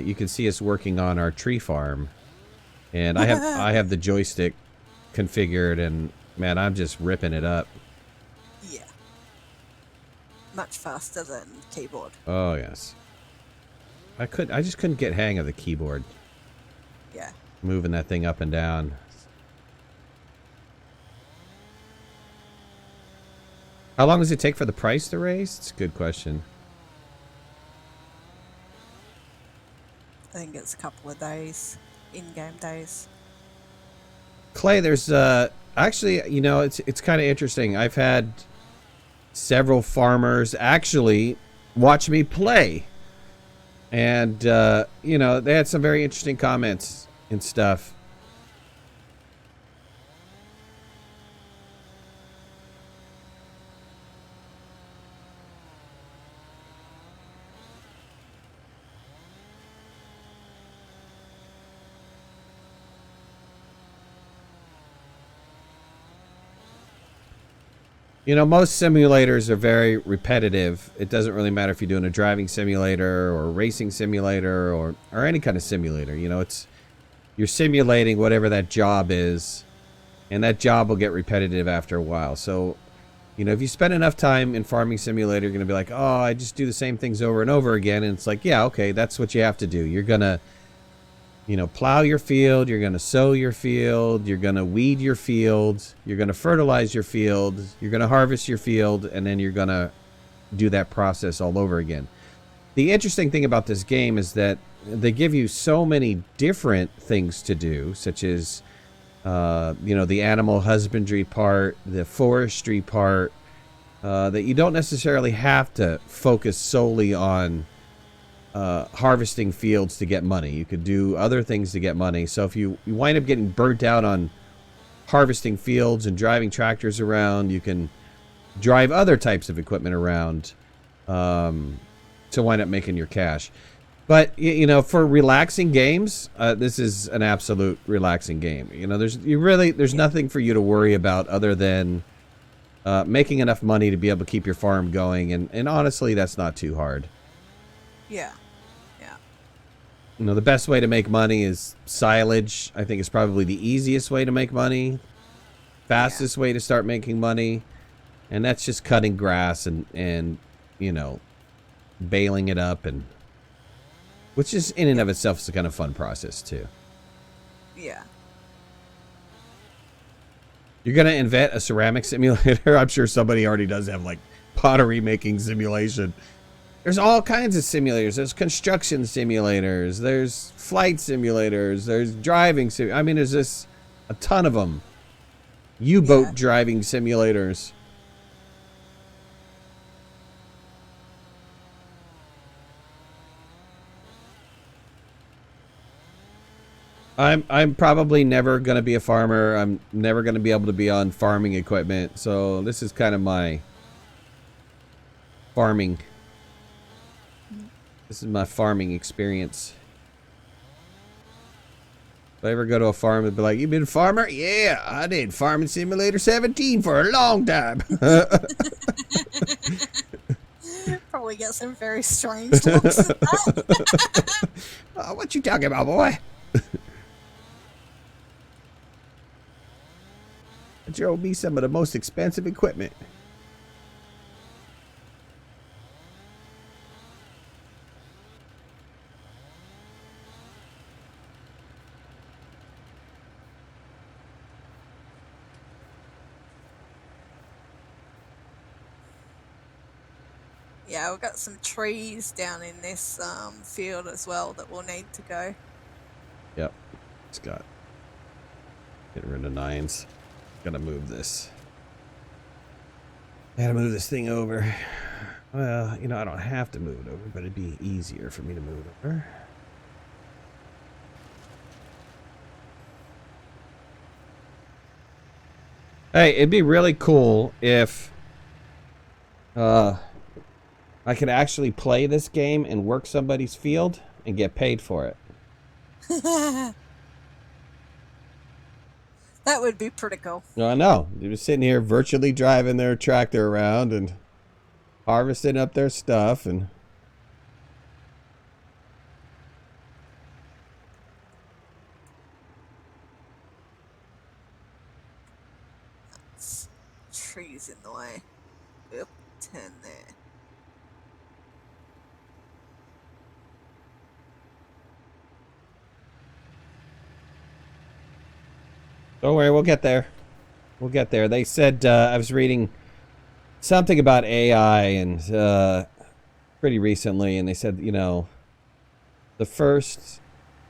you can see us working on our tree farm. And I have the joystick configured, and man, I'm just ripping it up. Yeah. Much faster than keyboard. Oh, yes. I just couldn't get hang of the keyboard. Yeah. Moving that thing up and down. How long does it take for the price to raise? It's a good question. I think it's a couple of days, in-game days. Clay, there's actually, you know, it's kind of interesting. I've had several farmers actually watch me play, and you know, they had some very interesting comments and stuff. You know, most simulators are very repetitive. It doesn't really matter if you're doing a driving simulator or a racing simulator or any kind of simulator. You know, you're simulating whatever that job is, and that job will get repetitive after a while. So, you know, if you spend enough time in Farming Simulator, you're going to be like, oh, I just do the same things over and over again. And it's like, yeah, okay, that's what you have to do. You're going to, you know, plow your field, you're going to sow your field, you're going to weed your field, you're going to fertilize your field, you're going to harvest your field, and then you're going to do that process all over again. The interesting thing about this game is that they give you so many different things to do, such as, you know, the animal husbandry part, the forestry part, that you don't necessarily have to focus solely on harvesting fields to get money. You could do other things to get money. So if you wind up getting burnt out on harvesting fields and driving tractors around, you can drive other types of equipment around to wind up making your cash. But you know, for relaxing games, this is an absolute relaxing game. You know, there's nothing for you to worry about other than making enough money to be able to keep your farm going, and honestly, that's not too hard. Yeah. Yeah. You know, the best way to make money is silage. I think it's probably the easiest way to make money. Fastest way to start making money. And that's just cutting grass and you know, baling it up, and which is in and of itself is a kind of fun process too. Yeah. You're gonna invent a ceramic simulator? I'm sure somebody already does have like pottery making simulation. There's all kinds of simulators. There's construction simulators. There's flight simulators. There's driving I mean, there's just a ton of them. U-boat driving simulators. I'm probably never gonna be a farmer. I'm never gonna be able to be on farming equipment. So this is kind of my farming. This is my farming experience. If I ever go to a farm and be like, "You been a farmer?" "Yeah, I did Farming Simulator 17 for a long time." Probably get some very strange looks at that. What you talking about, boy? I drove me some of the most expensive equipment. Yeah, we've got some trees down in this field as well that we'll need to go. Yep. It's got. Getting rid of 9s. Gotta move this. Gotta move this thing over. Well, you know, I don't have to move it over, but it'd be easier for me to move it over. Hey, it'd be really cool if I could actually play this game and work somebody's field and get paid for it. That would be pretty cool. I know. They're just sitting here virtually driving their tractor around and harvesting up their stuff and... Trees in the way. Yep, 10 there. Don't worry, we'll get there. We'll get there. They said, I was reading something about AI and pretty recently, and they said, you know, the first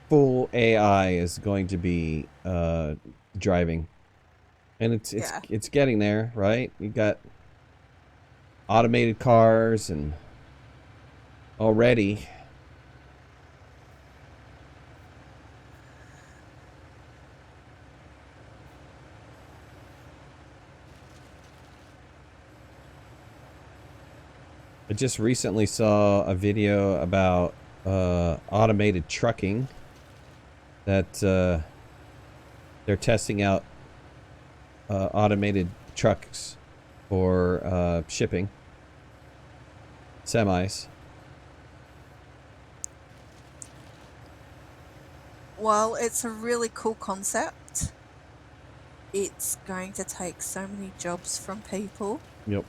full AI is going to be driving. And it's getting there, right? You got automated cars and already... I just recently saw a video about automated trucking that they're testing out automated trucks for shipping semis. Well, it's a really cool concept. It's going to take so many jobs from people. Yep.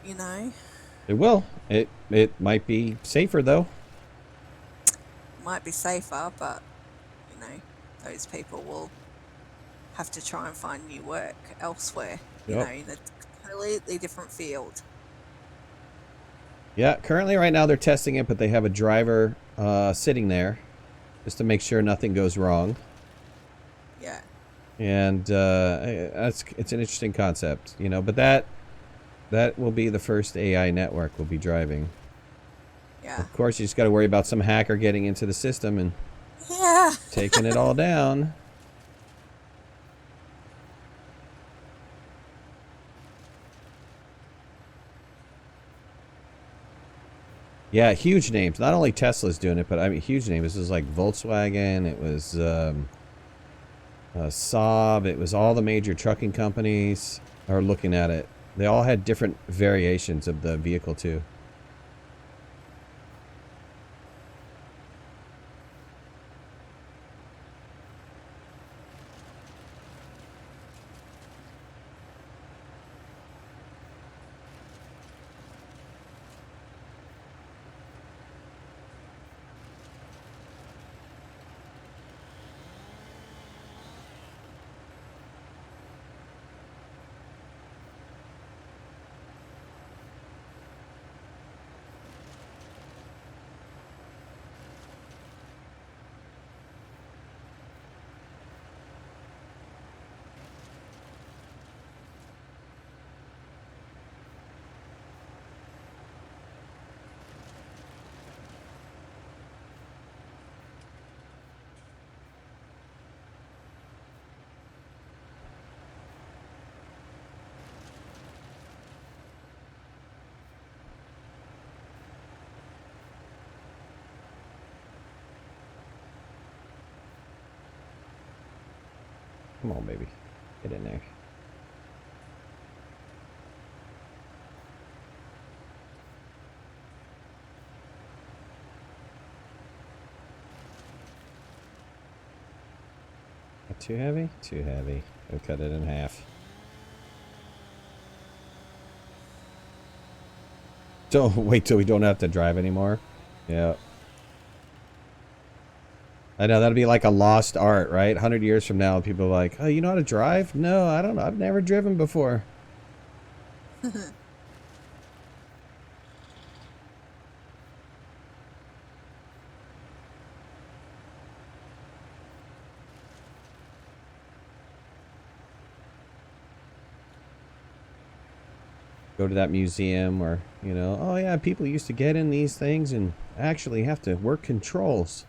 You know? It will. It might be safer though. Might be safer, but you know, those people will have to try and find new work elsewhere. You know, in a completely different field. Yeah, currently right now they're testing it, but they have a driver sitting there just to make sure nothing goes wrong. Yeah. And it's an interesting concept, you know, but that will be the first AI network will be driving. Yeah. Of course, you just got to worry about some hacker getting into the system and taking it all down. Yeah, huge names. Not only Tesla's doing it, but I mean, huge names. This is like Volkswagen. It was Saab. It was all the major trucking companies are looking at it. They all had different variations of the vehicle too. Come on, baby. Get in there. Too heavy? Too heavy. We'll cut it in half. So wait till we don't have to drive anymore. Yeah. I know, that'll be like a lost art, right? 100 years from now, people are like, oh, you know how to drive? No, I don't know. I've never driven before. Go to that museum or, you know, oh yeah, people used to get in these things and actually have to work controls.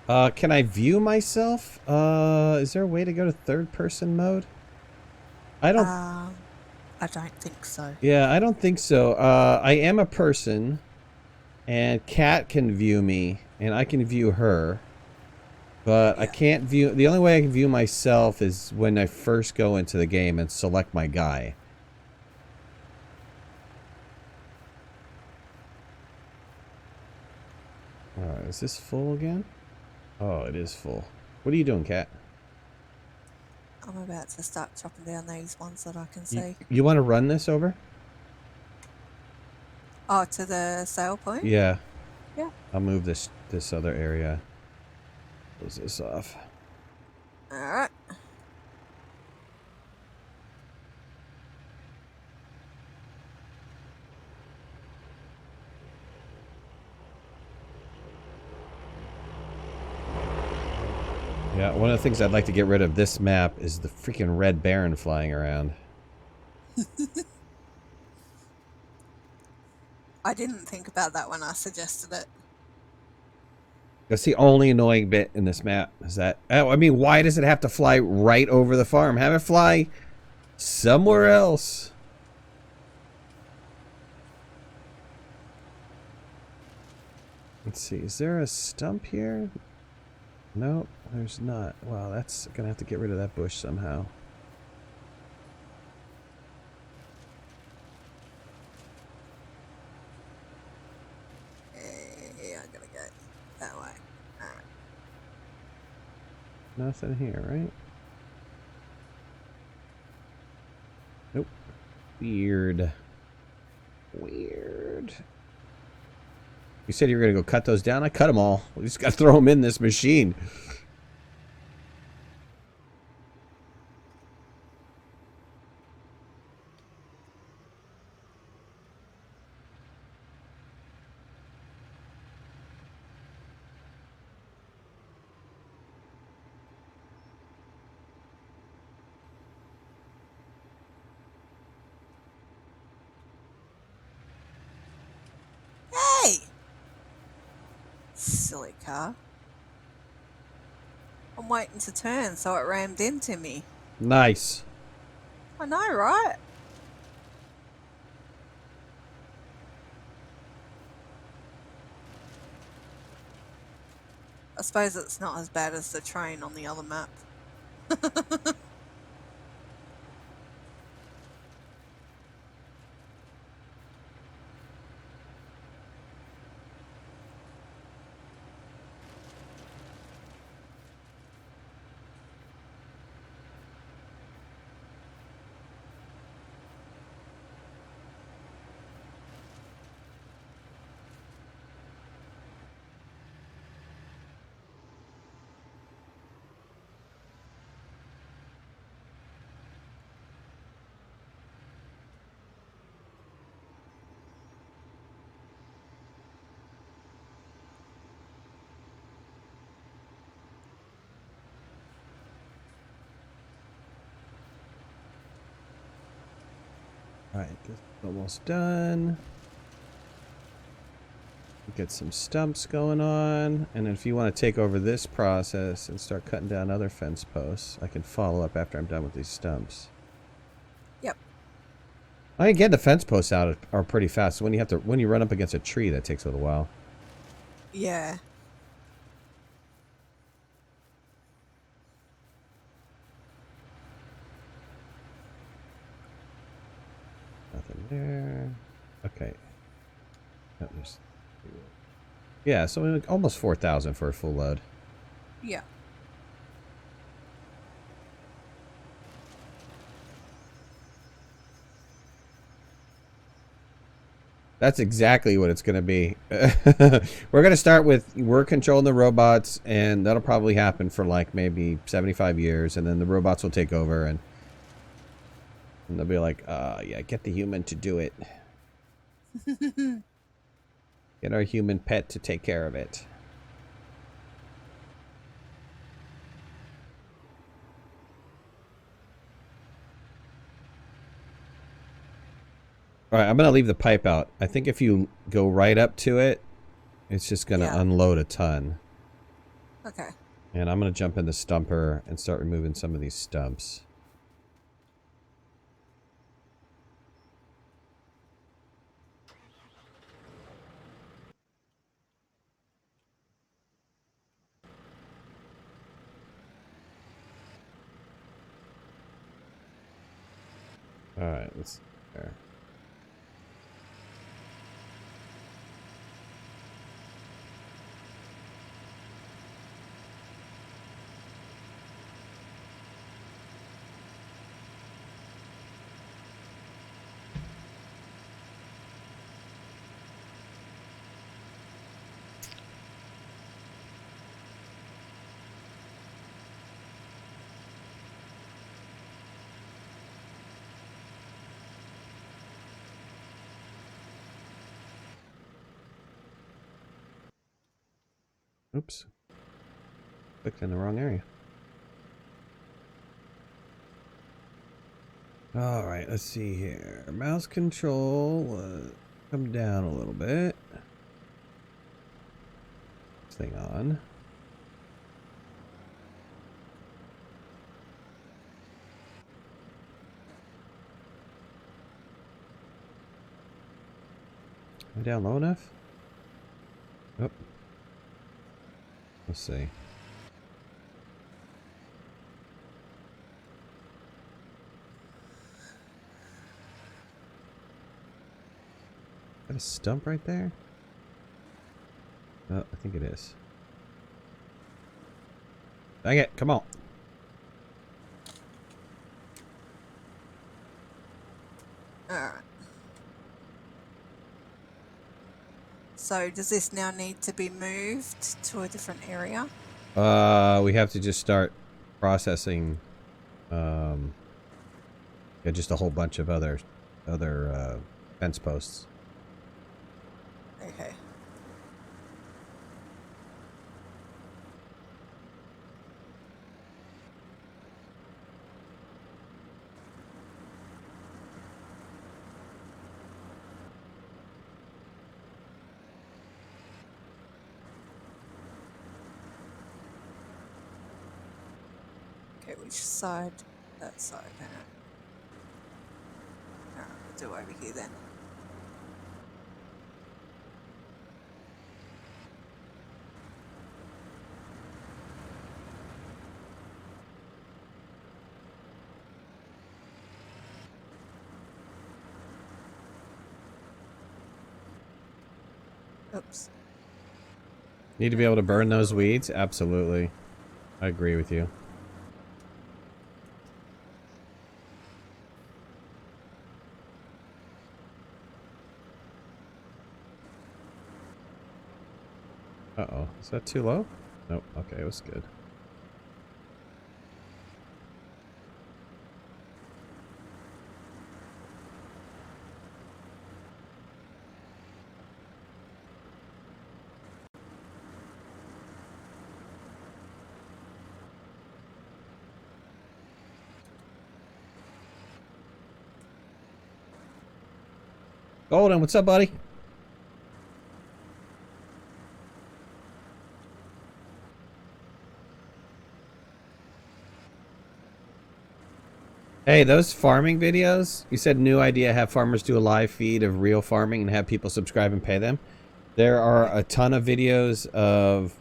Alrighty. Can I view myself? Is there a way to go to third person mode? I don't think so. Yeah, I don't think so. I am a person, and Kat can view me, and I can view her. But yeah. I can't view... The only way I can view myself is when I first go into the game and select my guy. Alright, is this full again? Oh, it is full. What are you doing, Kat? I'm about to start chopping down these ones that I can see. You want to run this over? Oh, to the sale point? Yeah. Yeah. I'll move this other area. Close this off. Alright. Yeah, one of the things I'd like to get rid of this map is the freaking red baron flying around. I didn't think about that when I suggested it. That's the only annoying bit in this map, is that... Oh, I mean, why does it have to fly right over the farm? Have it fly somewhere else. Let's see, is there a stump here? Nope, there's not. Wow, that's gonna have to get rid of that bush somehow. Yeah, I'm gonna go that way. Alright. Nothing here, right? Nope. Weird. Weird. You said you were going to go cut those down? I cut them all. We just got to throw them in this machine. Hey! Silly car. I'm waiting to turn, so it rammed into me. Nice. I know, right? I suppose it's not as bad as the train on the other map. Alright, this is almost done. Get some stumps going on. And if you want to take over this process and start cutting down other fence posts, I can follow up after I'm done with these stumps. Yep. I can get the fence posts out are pretty fast. When you run up against a tree, that takes a little while. Yeah. Nothing there. Okay. Yeah, so almost 4,000 for a full load. Yeah. That's exactly what it's going to be. We're going to start with, we're controlling the robots, and that'll probably happen for like maybe 75 years, and then the robots will take over, and they'll be like, yeah, get the human to do it. Get our human pet to take care of it. All right, I'm going to leave the pipe out. I think if you go right up to it, it's just going to unload a ton. Okay. And I'm going to jump in the stumper and start removing some of these stumps. All right, let's see there. Oops. Clicked in the wrong area. Alright, let's see here. Mouse control, come down a little bit. This thing on. Am I down low enough? Oh. Let's see. Is that a stump right there? Oh, I think it is. Dang it, come on. Alright. So does this now need to be moved to a different area? We have to just start processing, yeah, just a whole bunch of other fence posts. Okay. Okay, which side? That side. Alright, we'll do over here then. Oops. Need to be able to burn those weeds? Absolutely. I agree with you. Uh-oh. Is that too low? Nope. Okay, it was good. Golden, what's up, buddy? Hey, those farming videos, you said new idea, have farmers do a live feed of real farming and have people subscribe and pay them. There are a ton of videos of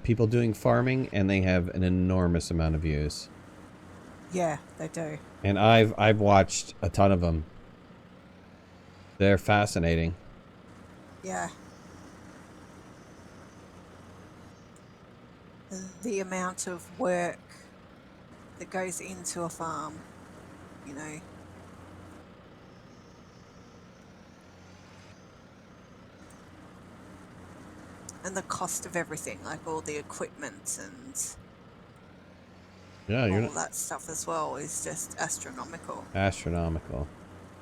people doing farming, and they have an enormous amount of views. Yeah, they do. And I've watched a ton of them. They're fascinating. Yeah. The amount of work that goes into a farm, you know. And the cost of everything, like all the equipment and Yeah, all that stuff as well, is just astronomical. Astronomical.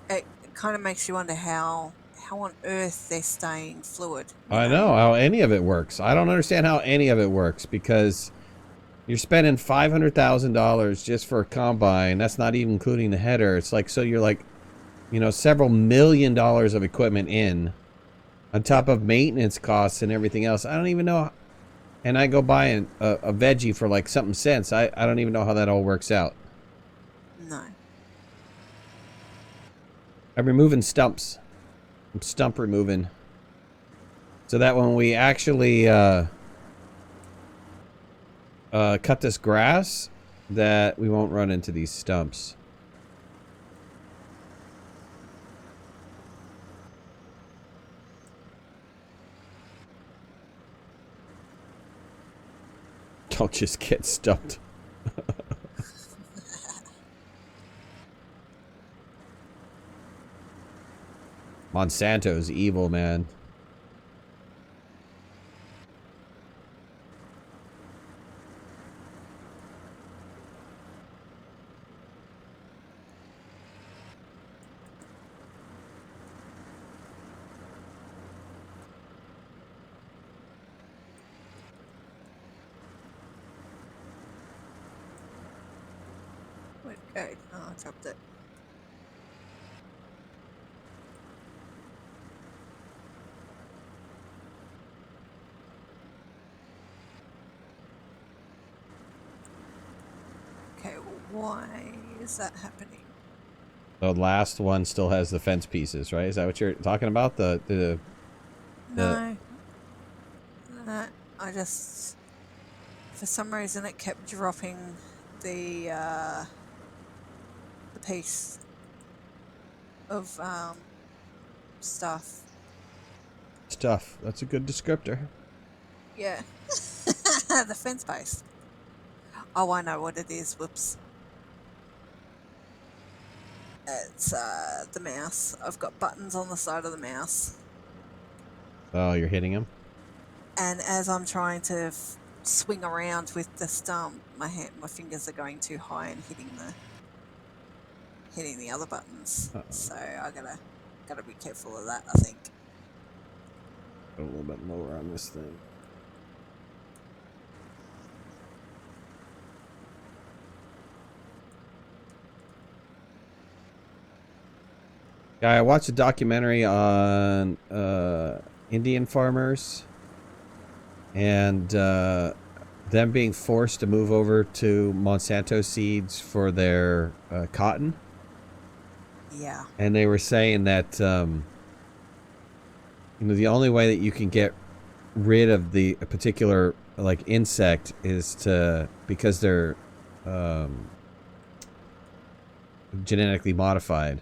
It kind of makes you wonder how on earth they're staying fluid. I know how any of it works. I don't understand how any of it works, because you're spending $500,000 just for a combine. That's not even including the header. It's like, so you're like, you know, several $1,000,000 of equipment in, on top of maintenance costs and everything else. I don't even know. And I go buy a veggie for like something cents. I don't even know how that all works out. No. I'm removing stumps. I'm stump removing. So that when we actually cut this grass, that we won't run into these stumps. Don't just get stumped. Monsanto's evil, man. Where'd it go? Oh, I dropped it. Okay, why is that happening? The last one still has the fence pieces, right? Is that what you're talking about? No. No, I just... For some reason it kept dropping the piece of stuff. Stuff. That's a good descriptor. Yeah. The fence post. Oh, I know what it is. Whoops. It's the mouse. I've got buttons on the side of the mouse. Oh, you're hitting him? And as I'm trying to swing around with the stump, my fingers are going too high and hitting the other buttons. So I gotta be careful of that, I think. Go a little bit lower on this thing. I watched a documentary on Indian farmers and them being forced to move over to Monsanto seeds for their cotton. Yeah. And they were saying that you know, the only way that you can get rid of the particular like insect is because they're genetically modified.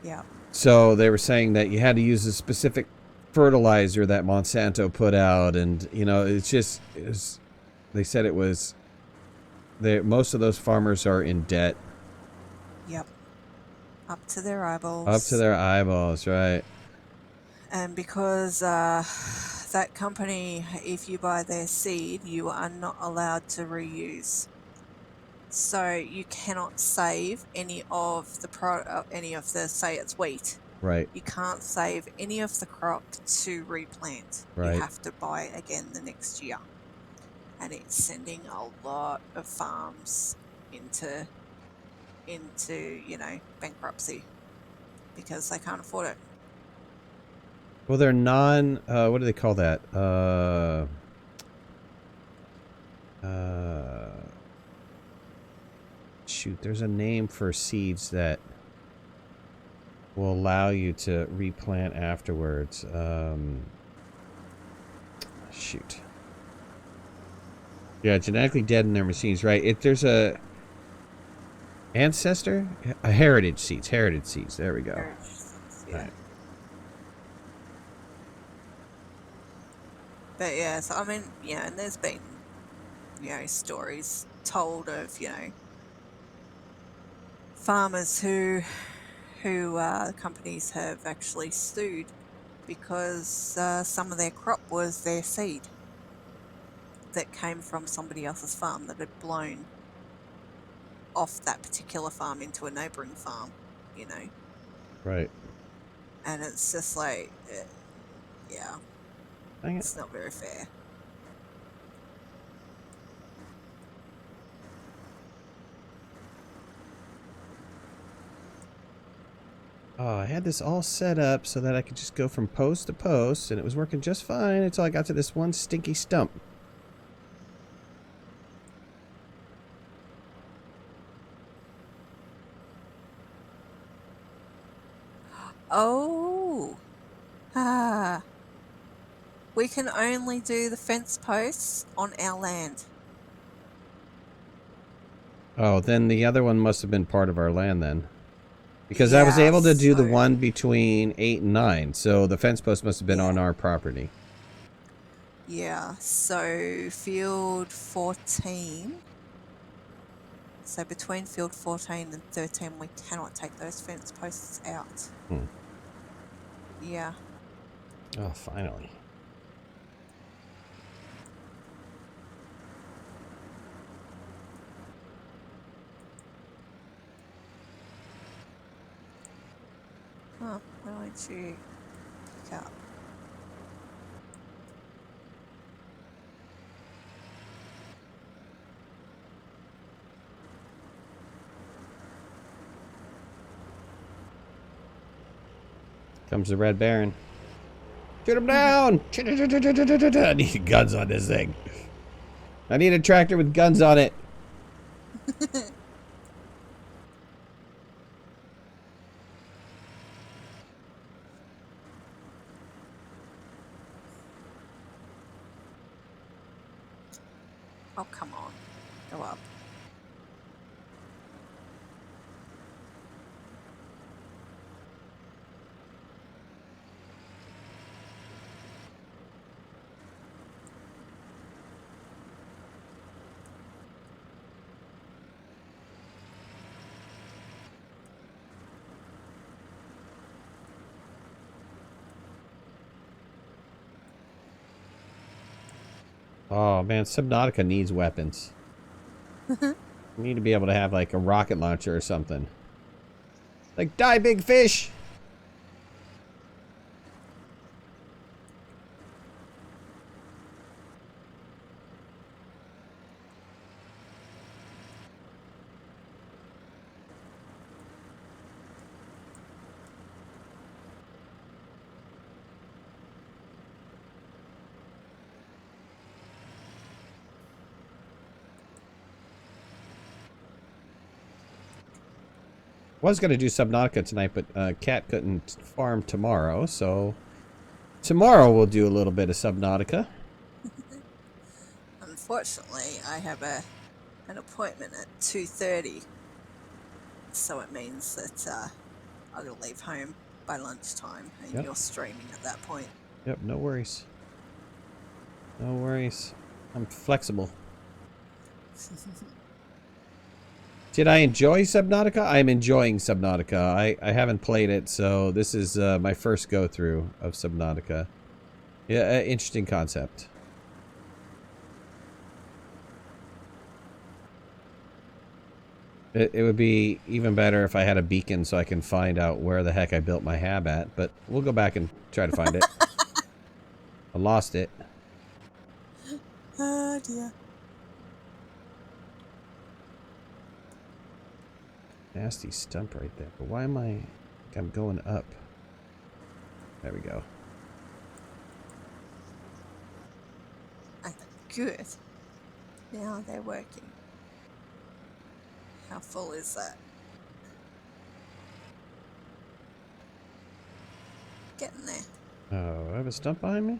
Yeah. So they were saying that you had to use a specific fertilizer that Monsanto put out, and you know, they said it was most of those farmers are in debt. Yep. Up to their eyeballs. Up to their eyeballs, right? And because that company, if you buy their seed, you are not allowed to reuse. So you cannot save any of the say it's wheat. Right. You can't save any of the crop to replant. Right. You have to buy again the next year. And it's sending a lot of farms into bankruptcy because they can't afford it. Well, they're non. What do they call that? Shoot, there's a name for seeds that will allow you to replant afterwards. Shoot. Yeah, genetically dead in their machines, right? If there's a ancestor, a heritage seeds. Heritage seeds. There we go. Heritage seeds, yeah. All right. But yeah, so I mean, yeah, and there's been, stories told of, farmers who companies have actually sued because some of their crop was their seed that came from somebody else's farm that had blown off that particular farm into a neighboring farm, Right. and it's just like, yeah, Dang it. it's not very fair. Oh, I had this all set up so that I could just go from post to post, and it was working just fine until I got to this one stinky stump. Oh, we can only do the fence posts on our land. Oh, then the other one must have been part of our land then. Because I was Yeah, able to do the so- one between 8 and 9, so the fence post must have been Yeah. on our property. Yeah, so field 14. So between field 14 and 13, we cannot take those fence posts out. Yeah. Oh, finally. Huh, why don't you pick up? Comes the Red Baron. Shoot him down! I need guns on this thing. I need a tractor with guns on it. Oh, come on. Go up. Oh, man, Subnautica needs weapons. We need to be able to have, like, a rocket launcher or something. Like, die, big fish! Was going to do Subnautica tonight, but Cat couldn't farm tomorrow, so tomorrow we'll do a little bit of Subnautica. Unfortunately, I have an appointment at 2:30, so it means that I'm going to leave home by lunchtime, and Yep. you're streaming at that point. Yep, no worries. No worries. I'm flexible. Did I enjoy Subnautica? I'm enjoying Subnautica. I haven't played it, so this is my first go-through of Subnautica. Yeah, interesting concept. It would be even better if I had a beacon so I can find out where the heck I built my hab at, but we'll go back and try to find it. I lost it. Oh dear. Nasty stump right there. But why am I'm going up? There we go. good. Now they're working. How full is that? Getting there. Oh, I have a stump behind me?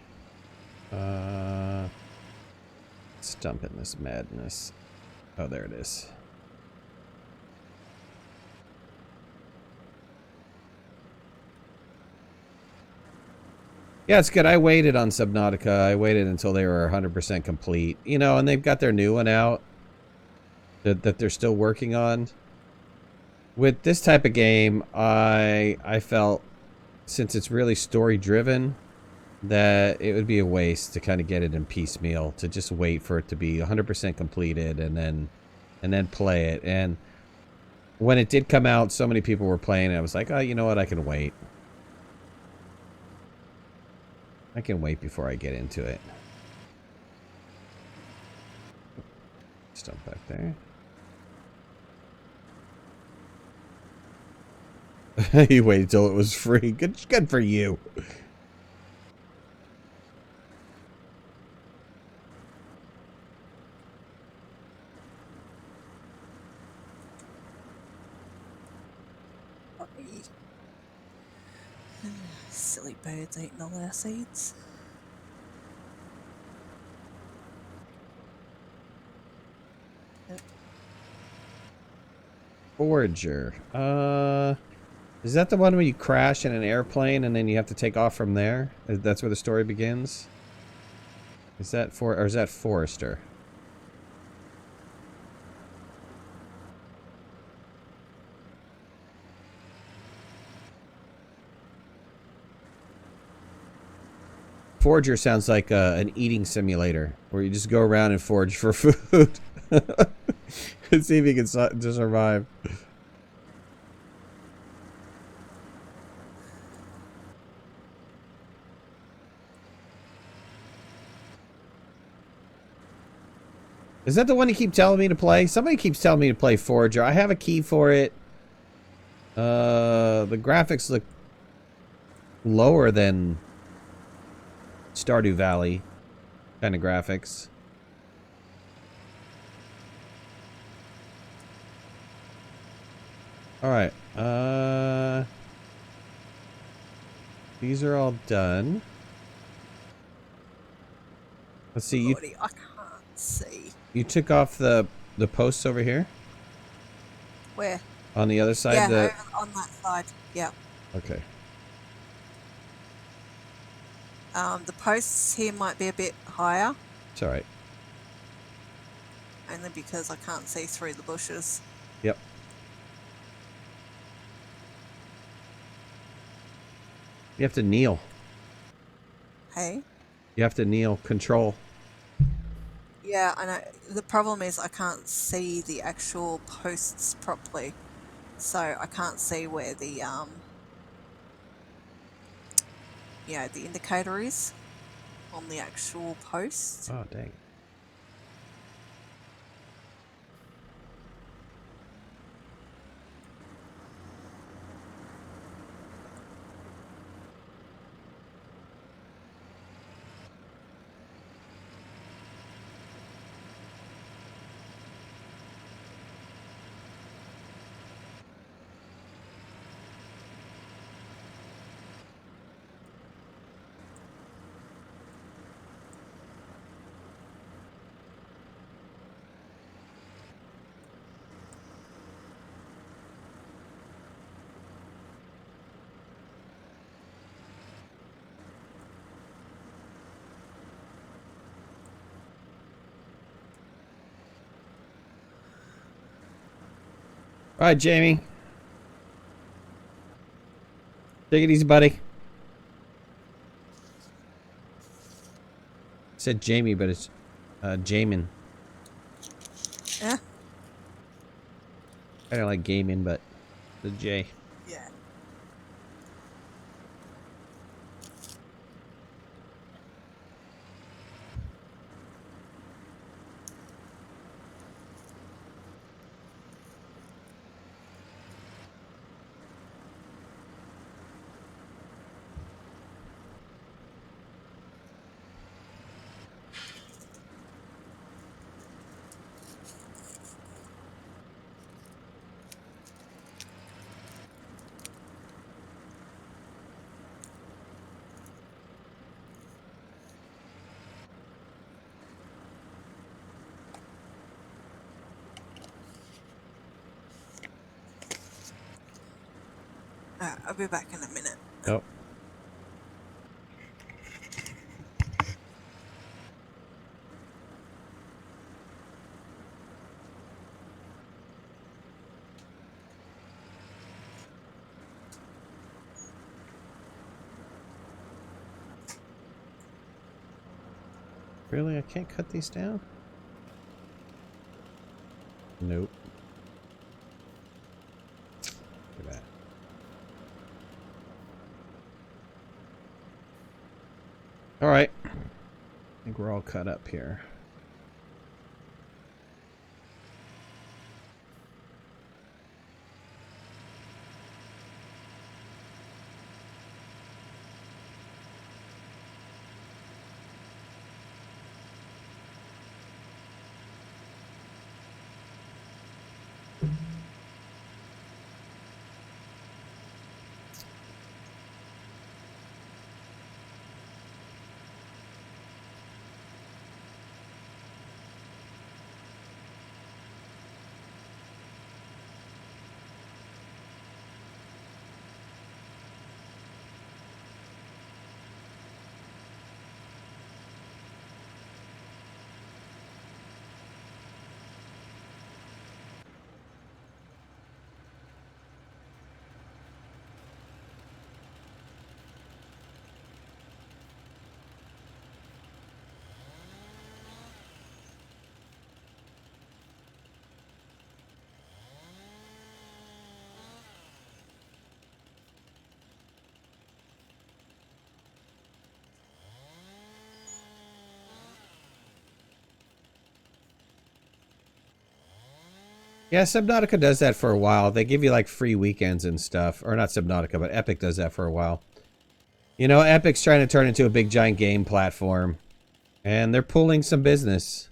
Stump in this madness. Oh, there it is. Yeah, it's good. I waited on Subnautica. I waited until they were 100% complete. You know, and they've got their new one out that they're still working on. With this type of game, I felt, since it's really story-driven, that it would be a waste to kind of get it in piecemeal, to just wait for it to be 100% completed and then play it. And when it did come out, so many people were playing it. I was like, oh, you know what? I can wait. I can wait before I get into it. Stump back there. You waited till it was free. Good for you. Silly birds eating all our seeds. Forager. Is that the one where you crash in an airplane and then you have to take off from there? That's where the story begins? Is that or is that Forester? Forager sounds like an eating simulator where you just go around and forage for food and see if you can survive. Is that the one you keep telling me to play? Somebody keeps telling me to play Forager. I have a key for it. The graphics look lower than Stardew Valley kind of graphics. Alright, these are all done. Let's see, Lordy, I can't see. You took off the posts over here? Where? On the other side? Yeah, over on that side. Yeah. Okay. The posts here might be a bit higher. It's alright. Only because I can't see through the bushes. Yep. You have to kneel. Hey? You have to kneel. Control. Yeah, I know. The problem is I can't see the actual posts properly. So I can't see where the, the indicator is on the actual post. Oh, dang. All right, Jamie. Take it easy, buddy. Said Jamie, but it's Jamin. Yeah? I don't like gaming, but the J. Yeah. I'll be back in a minute. Oh. Really? I can't cut these down? Nope. Look at that. Alright. I think we're all cut up here. Yeah, Subnautica does that for a while. They give you like free weekends and stuff. Or not Subnautica, but Epic does that for a while. You know, Epic's trying to turn into a big giant game platform. And they're pulling some business.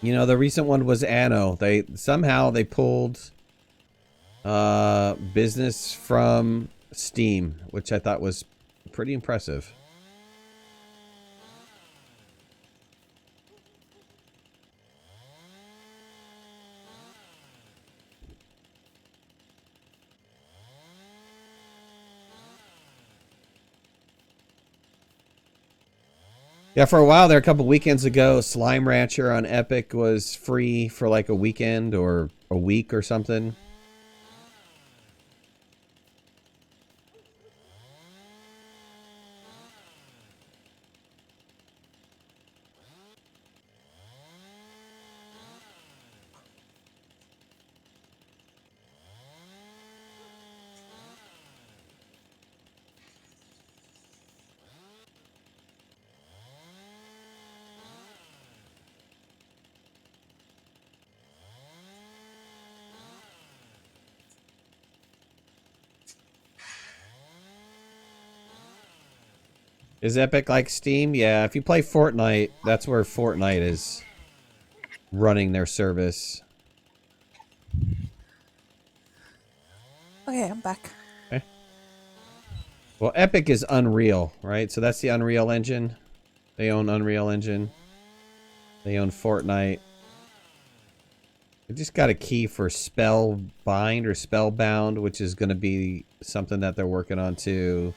You know, the recent one was Anno. They pulled business from Steam, which I thought was pretty impressive. Yeah, for a while there, a couple weekends ago, Slime Rancher on Epic was free for like a weekend or a week or something. Is Epic like Steam? Yeah, if you play Fortnite, that's where Fortnite is running their service. Okay, I'm back. Okay. Well, Epic is Unreal, right? So that's the Unreal Engine. They own Unreal Engine. They own Fortnite. I just got a key for Spellbind or Spellbound, which is going to be something that they're working on too.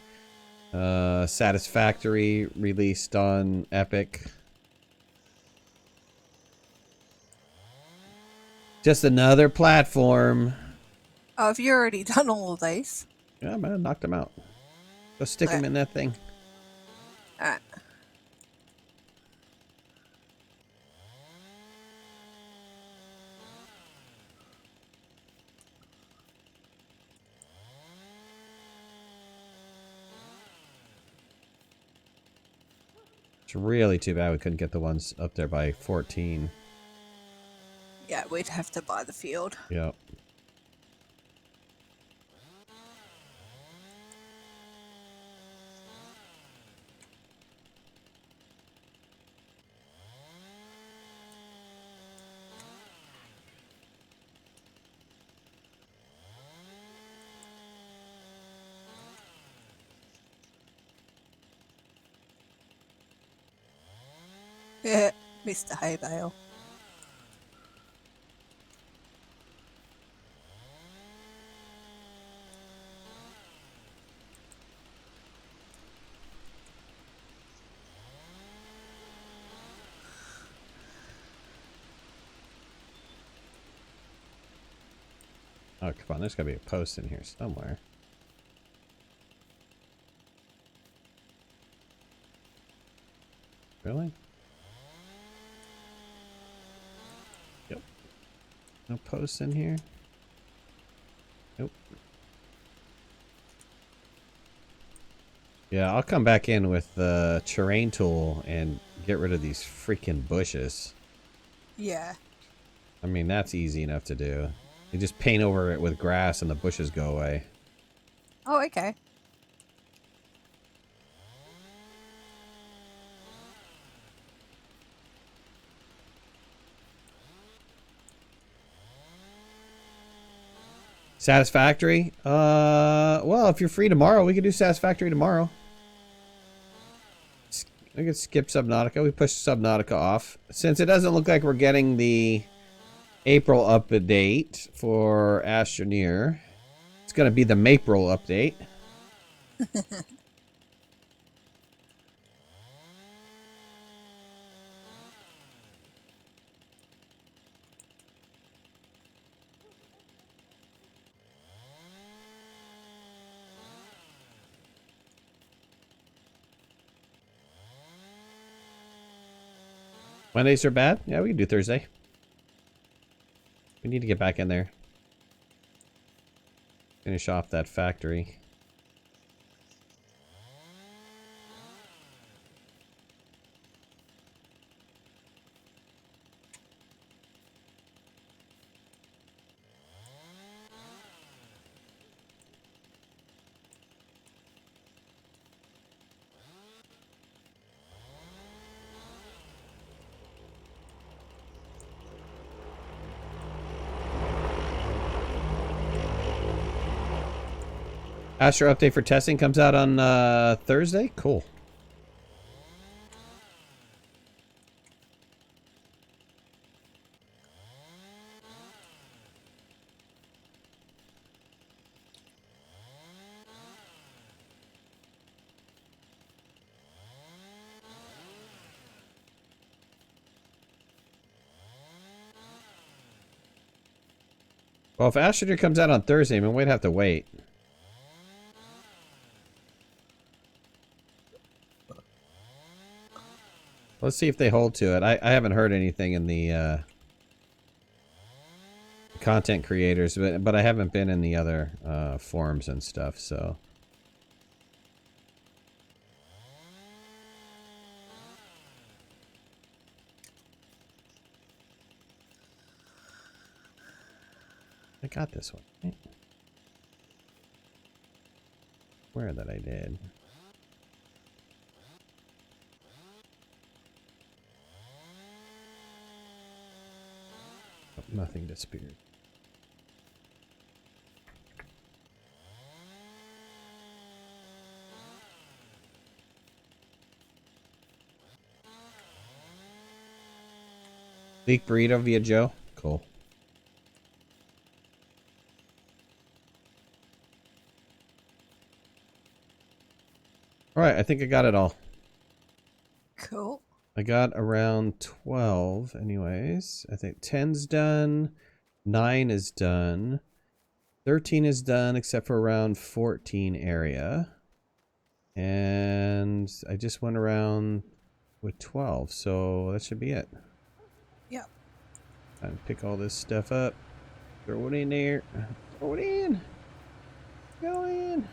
Satisfactory released on Epic. Just another platform. Oh, have you already done all of these? Yeah, man, knocked them out. Go stick them in that thing. Alright. It's really too bad we couldn't get the ones up there by 14. Yeah, we'd have to buy the field. Yep. Yeah, Mr. Hay Bale. Oh, come on. There's got to be a post in here somewhere. Really? Yep. No posts in here? Nope. Yeah, I'll come back in with the terrain tool and get rid of these freaking bushes. Yeah. I mean, that's easy enough to do. You just paint over it with grass and the bushes go away. Oh, okay. Satisfactory? Well, if you're free tomorrow, we could do Satisfactory tomorrow. We could skip Subnautica. We push Subnautica off. Since it doesn't look like we're getting the April update for Astroneer, it's going to be the Mapril update. Mondays are bad? Yeah, we can do Thursday. We need to get back in there. Finish off that factory. Astro update for testing comes out on Thursday? Cool. Well, if Astro comes out on Thursday, I mean, we'd have to wait. Let's see if they hold to it. I haven't heard anything in the content creators, but I haven't been in the other forums and stuff, so. I got this one. Right? Where that I did. Oh, nothing disappeared. Leak burrito via Joe. Cool. Alright, I think I got it all. Cool. I got around 12 anyways. I think 10's done. 9 is done. 13 is done except for around 14 area. And I just went around with 12, so that should be it. Yep. Time to pick all this stuff up. Throw it in there. Throw it in. Go in.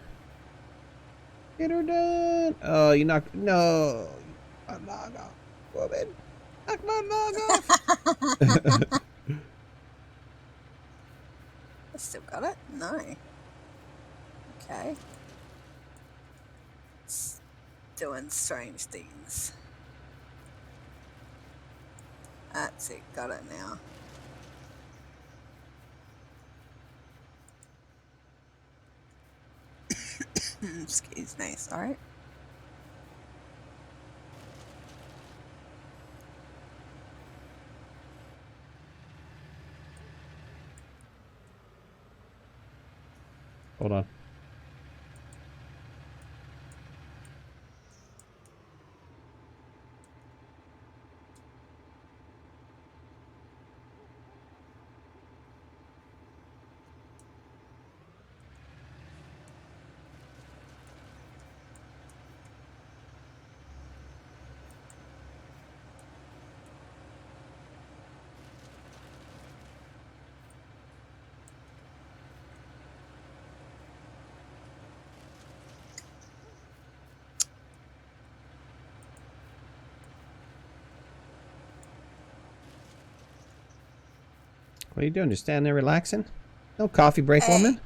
Get her done. Oh, you knocked. No. I'm not off. Woman. Knock my log off. I still got it? No. Okay. It's doing strange things. That's it. Got it now. Excuse me. Sorry. Hold on. What are you doing? Just standing there relaxing? No coffee break, Hey. woman.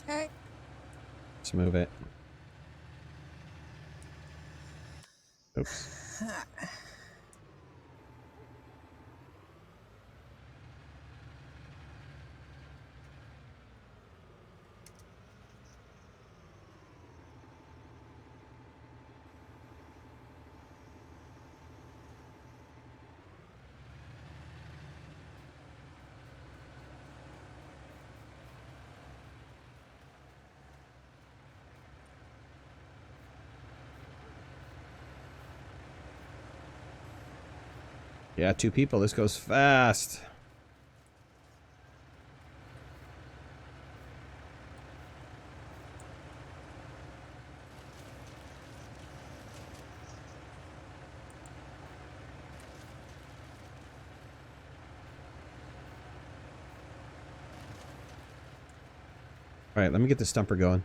Okay. Let's move it. Oops. Yeah, 2 people. This goes fast. All right, let me get the stumper going.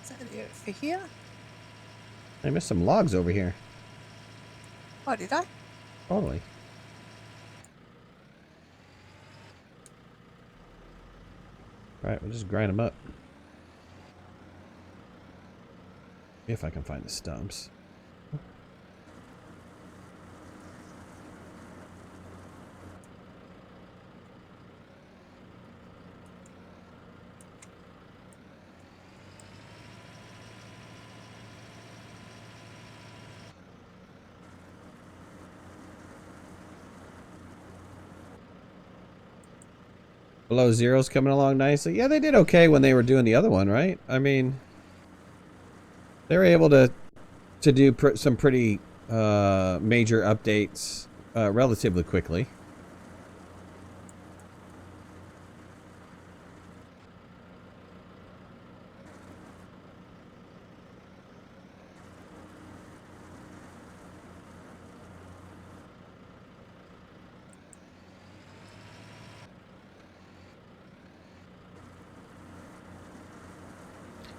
Is that it for here? I missed some logs over here. Oh, did I? Totally. All right, we'll just grind them up. If I can find the stumps. Below Zero's coming along nicely. Yeah, they did okay when they were doing the other one, right? I mean, they were able to do some pretty major updates relatively quickly.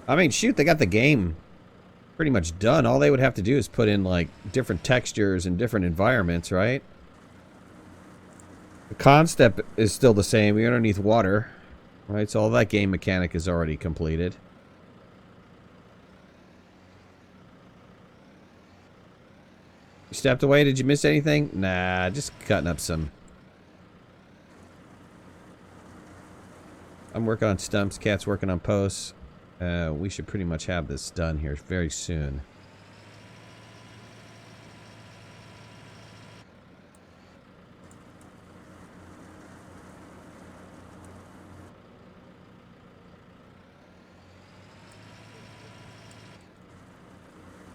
I mean, shoot, they got the game pretty much done. All they would have to do is put in, like, different textures and different environments, right? The concept is still the same. You're underneath water, right? So all that game mechanic is already completed. You stepped away. Did you miss anything? Nah, just cutting up some. I'm working on stumps. Cat's working on posts. We should pretty much have this done here very soon.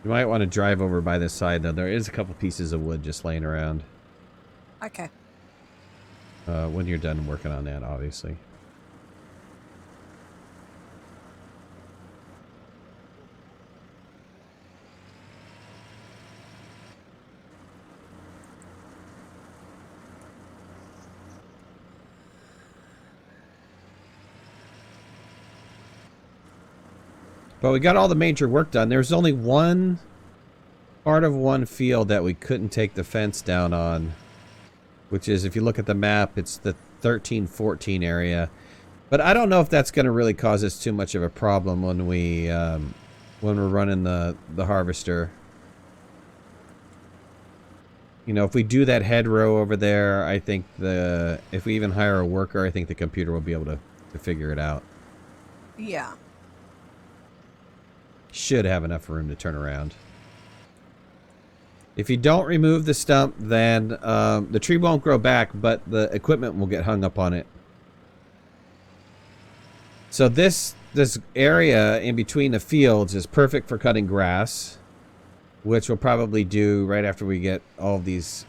You might want to drive over by this side, though. There is a couple pieces of wood just laying around. Okay. When you're done working on that, obviously. But we got all the major work done. There's only one part of one field that we couldn't take the fence down on, which is, if you look at the map, it's the 13-14 area. But I don't know if that's going to really cause us too much of a problem when we're running the harvester. You know, if we do that head row over there, I think if we even hire a worker, I think the computer will be able to figure it out. Yeah. Should have enough room to turn around. If you don't remove the stump, then the tree won't grow back, but the equipment will get hung up on it. So this area in between the fields is perfect for cutting grass, which we'll probably do right after we get all of these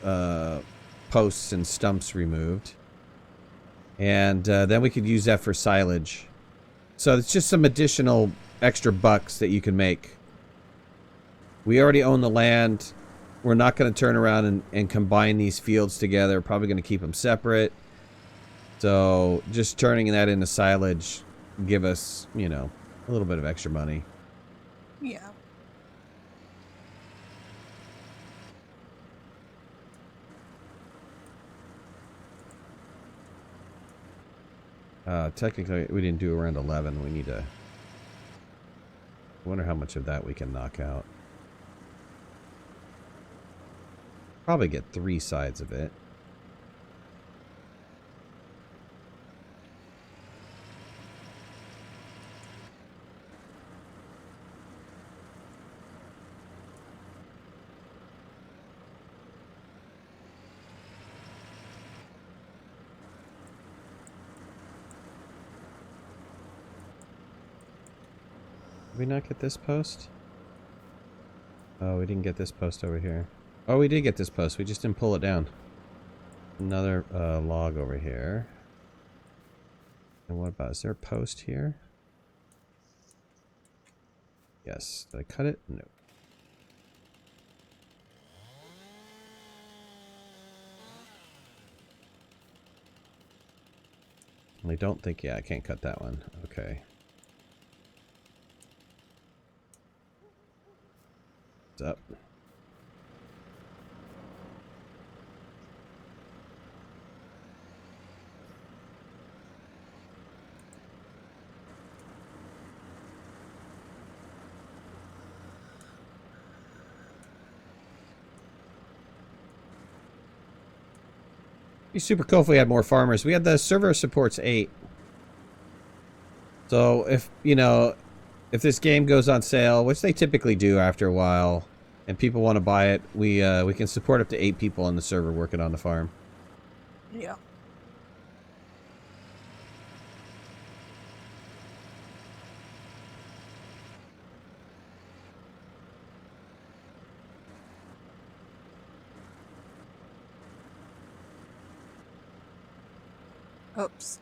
posts and stumps removed. And then we could use that for silage. So it's just some additional extra bucks that you can make. We already own the land. We're not going to turn around and combine these fields together. We're probably going to keep them separate. So just turning that into silage give us, you know, a little bit of extra money. Yeah. Technically, we didn't do around 11. We need to... I wonder how much of that we can knock out. Probably get 3 sides of it. Did we not get this post? Oh, we didn't get this post over here. Oh, we did get this post. We just didn't pull it down. Another log over here. And what about, is there a post here? Yes. Did I cut it? No. I don't think, yeah, I can't cut that one. Okay. It's up. Be super cool if we had more farmers. We had the server supports 8. So if, you know, if this game goes on sale, which they typically do after a while, and people want to buy it, we can support up to 8 people on the server working on the farm. Yeah. Oops.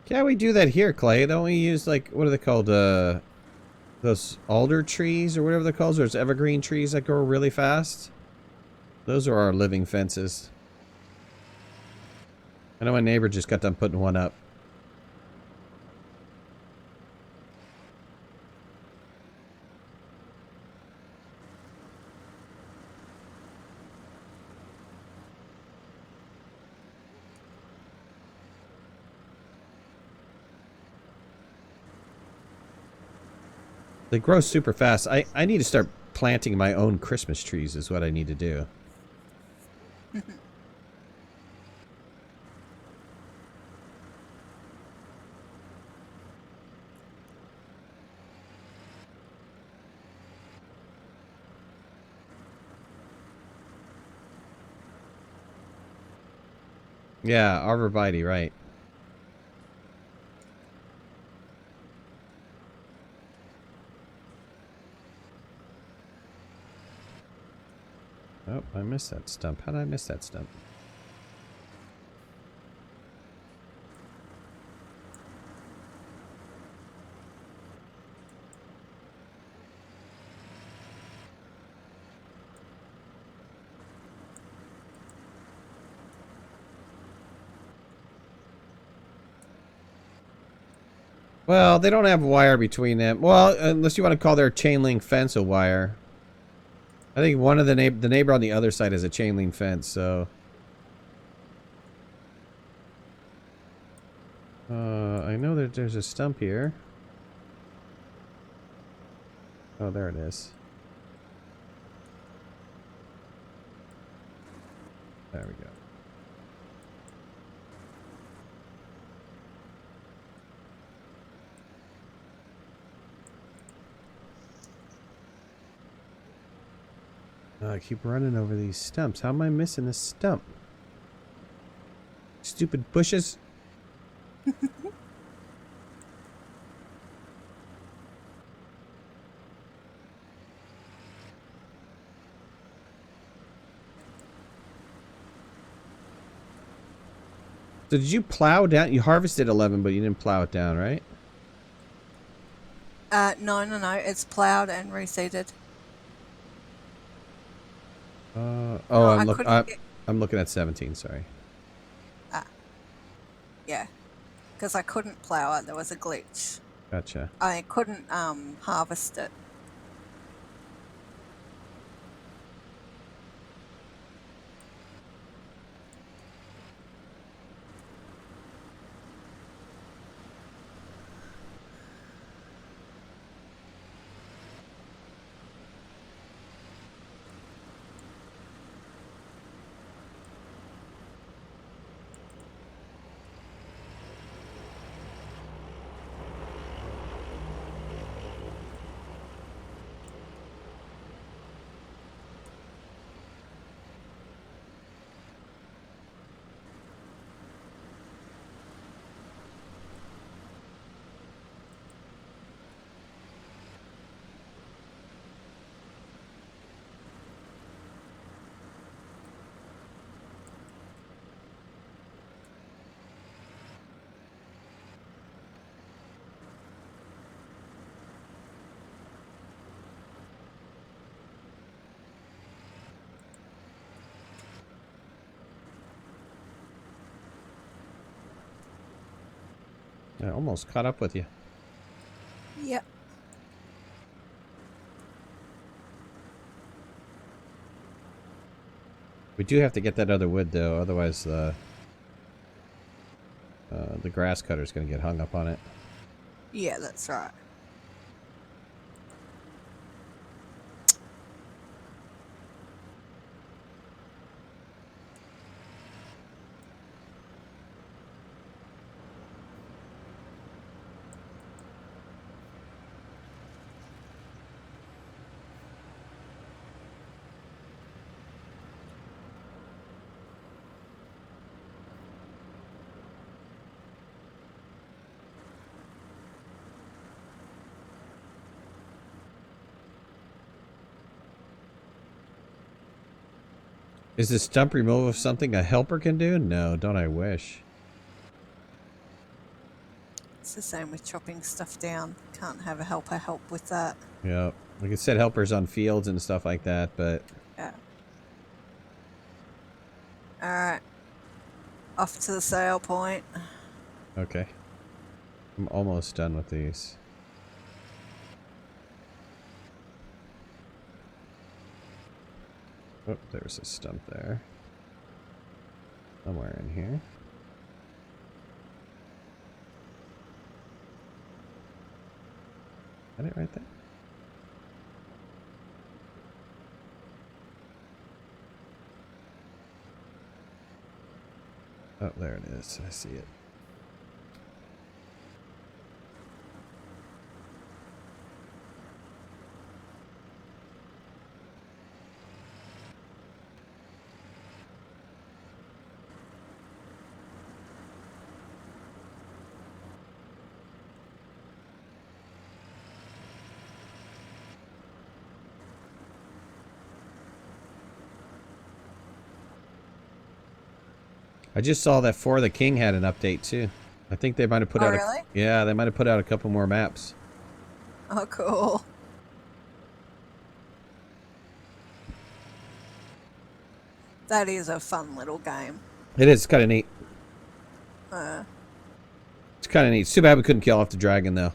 Yeah, we do that here, Clay. Don't we use, like, what are they called? Those alder trees or whatever they're called? There's evergreen trees that grow really fast. Those are our living fences. I know my neighbor just got done putting one up. They grow super fast. I need to start planting my own Christmas trees is what I need to do. Yeah, arborvitae, right. Oh, I missed that stump. How did I miss that stump? Well, they don't have wire between them. Well, unless you want to call their chain link fence a wire. I think one of the neighbor on the other side is a chain link fence, so... I know that there's a stump here. Oh, there it is. There we go. I keep running over these stumps. How am I missing this stump? Stupid bushes. So did you plow down? You harvested 11, but you didn't plow it down, right? No. It's plowed and reseeded. Oh, No, I'm looking at 17. Sorry. Yeah, because I couldn't plow it. There was a glitch. Gotcha. I couldn't harvest it. I almost caught up with you. Yep. We do have to get that other wood, though. Otherwise, the grass cutter's going to get hung up on it. Yeah, that's right. Is the stump removal something a helper can do? No, don't I wish. It's the same with chopping stuff down. Can't have a helper help with that. Yeah, we could set helpers on fields and stuff like that, but... Yeah. Alright. Off to the sale point. Okay. I'm almost done with these. Oh, there's a stump there. Somewhere in here. Got it right there. Oh, there it is. I see it. I just saw that For the King had an update too. I think they might have put out really? Yeah, they might have put out a couple more maps. Oh, cool. That is a fun little game. It is kind of neat. Uh, It's kind of neat. It's too bad we couldn't kill off the dragon, though.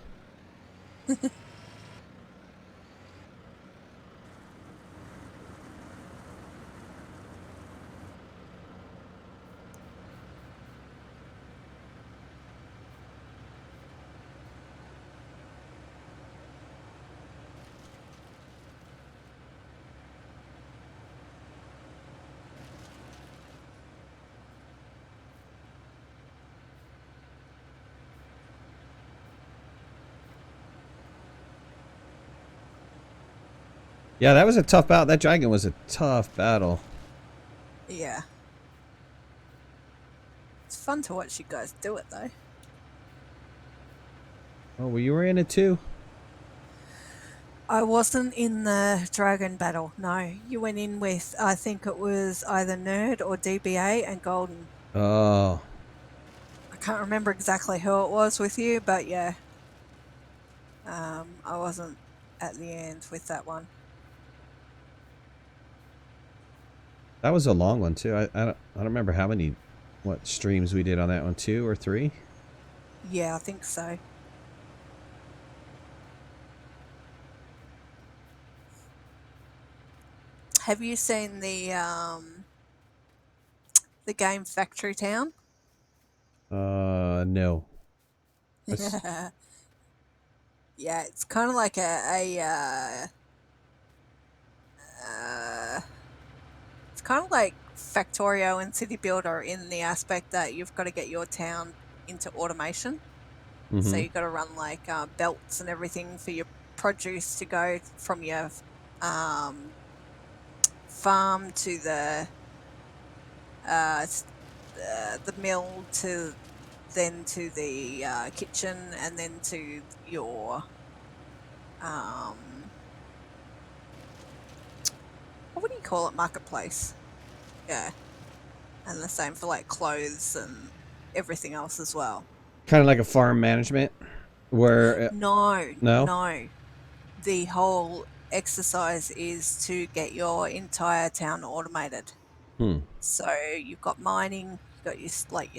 Yeah, that was a tough battle. That dragon was a tough battle. Yeah. It's fun to watch you guys do it, though. Oh, well, you were in it too? I wasn't in the dragon battle, no. You went in with, I think it was either Nerd or DBA and Golden. Oh. I can't remember exactly who it was with you, but yeah. I wasn't at the end with that one. That was a long one too. I don't remember how many streams we did on that one, 2 or 3. Yeah, I think so. Have you seen the game Factory Town? No. Yeah, it's kind of like uh, it's kind of like Factorio and City Builder in the aspect that you've got to get your town into automation. So you've got to run like belts and everything for your produce to go from your farm to uh, the mill to then to the kitchen and then to your what do you call it, marketplace? Yeah, and the same for like clothes and everything else as well. Kind of like a farm management where No. The whole exercise is to get your entire town automated. So you've got mining, you've got your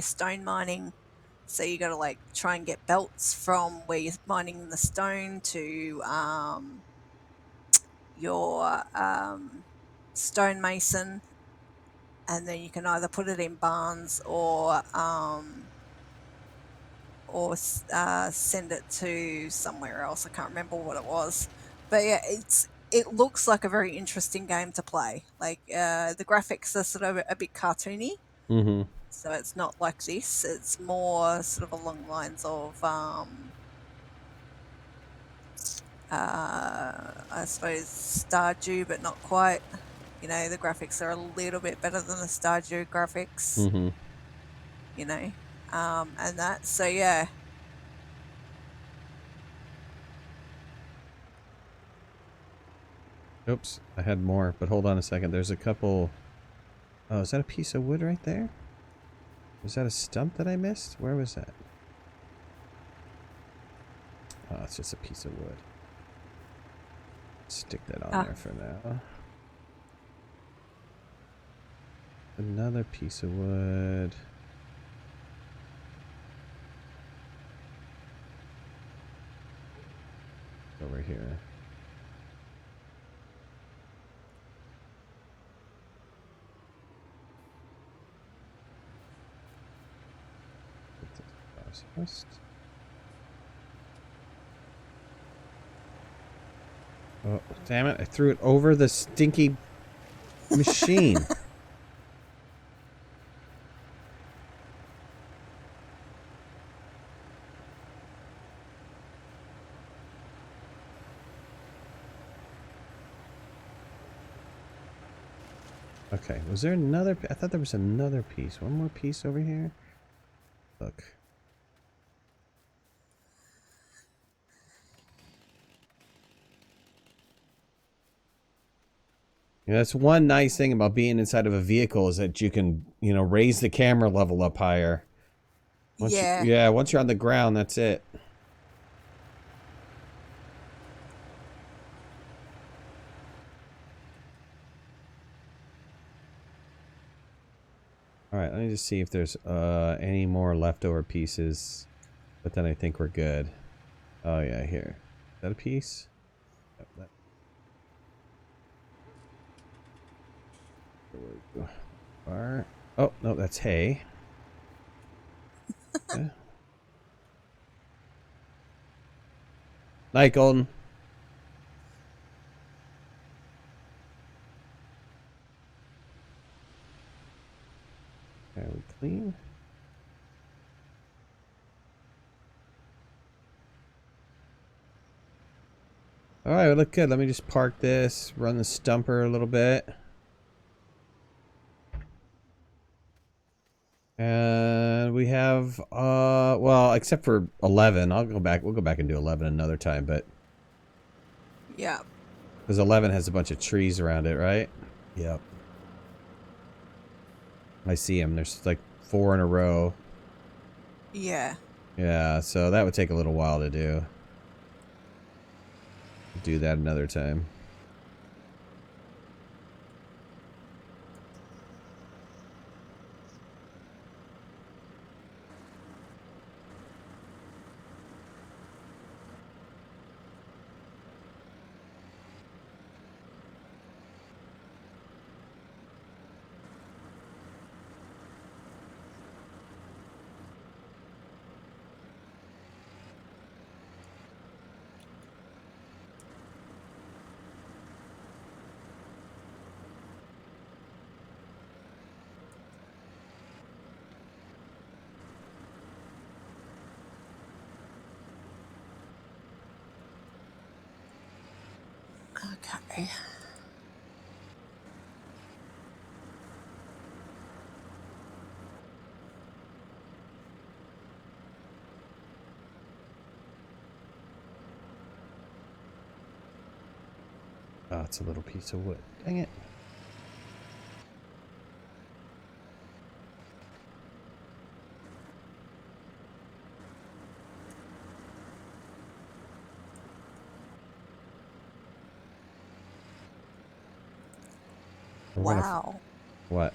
stone mining. So you got to like try and get belts from where you're mining the stone to your stonemason, and then you can either put it in barns or send it to somewhere else. I can't remember what it was, but yeah, it looks like a very interesting game to play. Like the graphics are sort of a bit cartoony, so it's not like this. It's more sort of along the lines of I suppose Stardew, but not quite. You know, the graphics are a little bit better than the Stardew graphics. You know, and that. So yeah. Oops, I had more, but hold on a second. There's a couple. Oh, is that a piece of wood right there? Was that a stump that I missed? Where was that? Oh, it's just a piece of wood. Stick that on there for now. Another piece of wood. Over here. Processed. Oh, damn it. I threw it over the stinky machine. Okay, was there another? I thought there was another piece. One more piece over here. Look. Yeah, that's one nice thing about being inside of a vehicle is that you can, raise the camera level up higher. Once you're on the ground, that's it. All right, let me just see if there's any more leftover pieces. But then I think we're good. Oh yeah, here. Is that a piece? Yep, that are. Oh no, that's hay. Okay. Night, Golden. Okay, we clean. All right, we look good. Let me just park this, run the stumper a little bit. And we have, well, except for 11. I'll go back. We'll go back and do 11 another time, but. Yeah. Because 11 has a bunch of trees around it, right? Yep. I see them. There's like 4 in a row. Yeah. Yeah, so that would take a little while to do. Do that another time. Okay. Oh, it's a little piece of wood. Dang it. We're gonna. Wow. What?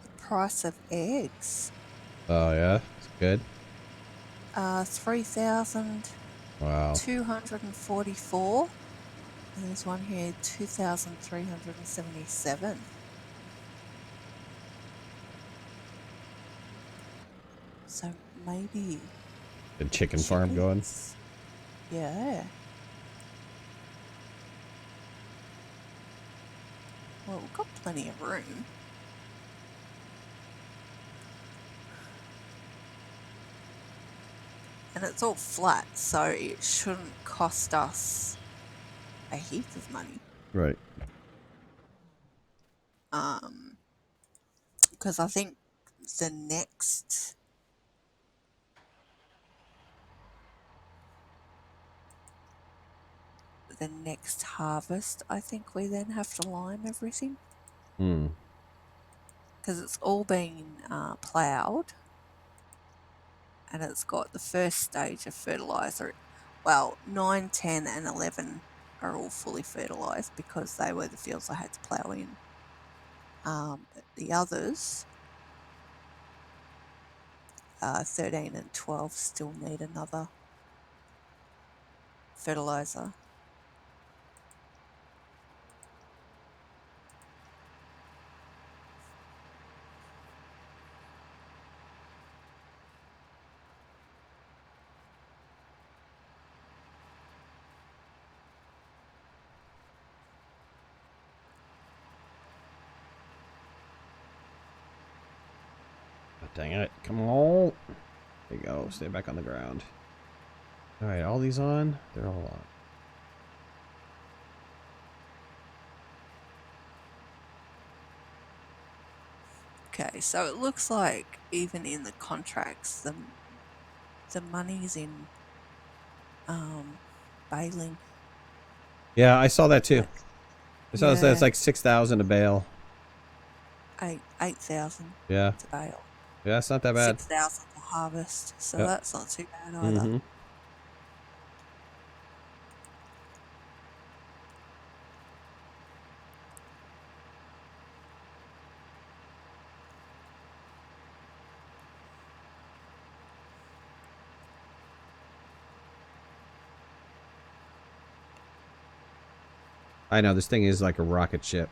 The price of eggs. Oh, yeah? It's good. 3,244. Wow. And there's one here, 2,377. So maybe Good chicken farm going. chickens. Yeah. Well, we've got plenty of room. And it's all flat, so it shouldn't cost us a heap of money. Right. Because I think the next harvest, I think we then have to lime everything. Hmm. Because it's all been ploughed, and it's got the first stage of fertiliser. Well, 9, 10 and 11 are all fully fertilised because they were the fields I had to plough in. But the others, 13 and 12, still need another fertiliser. Oh, dang it. Come on. There you go. Stay back on the ground. Alright, all these on? They're all on. Okay, so it looks like even in the contracts, the money's in baling. Yeah, I saw that too. I saw that it's Yeah, like 6,000 a bale. 8,000 Yeah. to bale, Yeah, it's not that bad. 6,000 to harvest. So Yep. that's not too bad either. Mm-hmm. I know, this thing is like a rocket ship.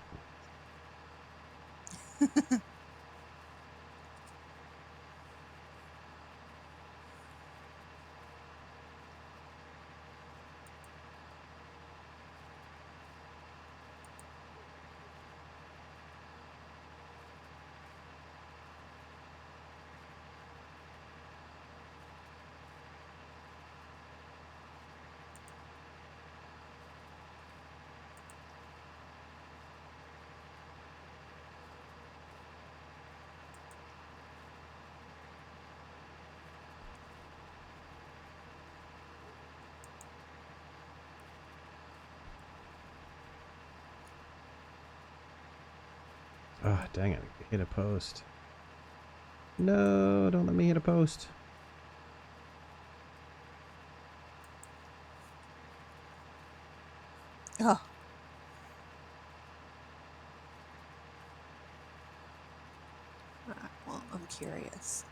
Oh, dang it. Hit a post. No, don't let me hit a post. Oh. Alright, well, I'm curious.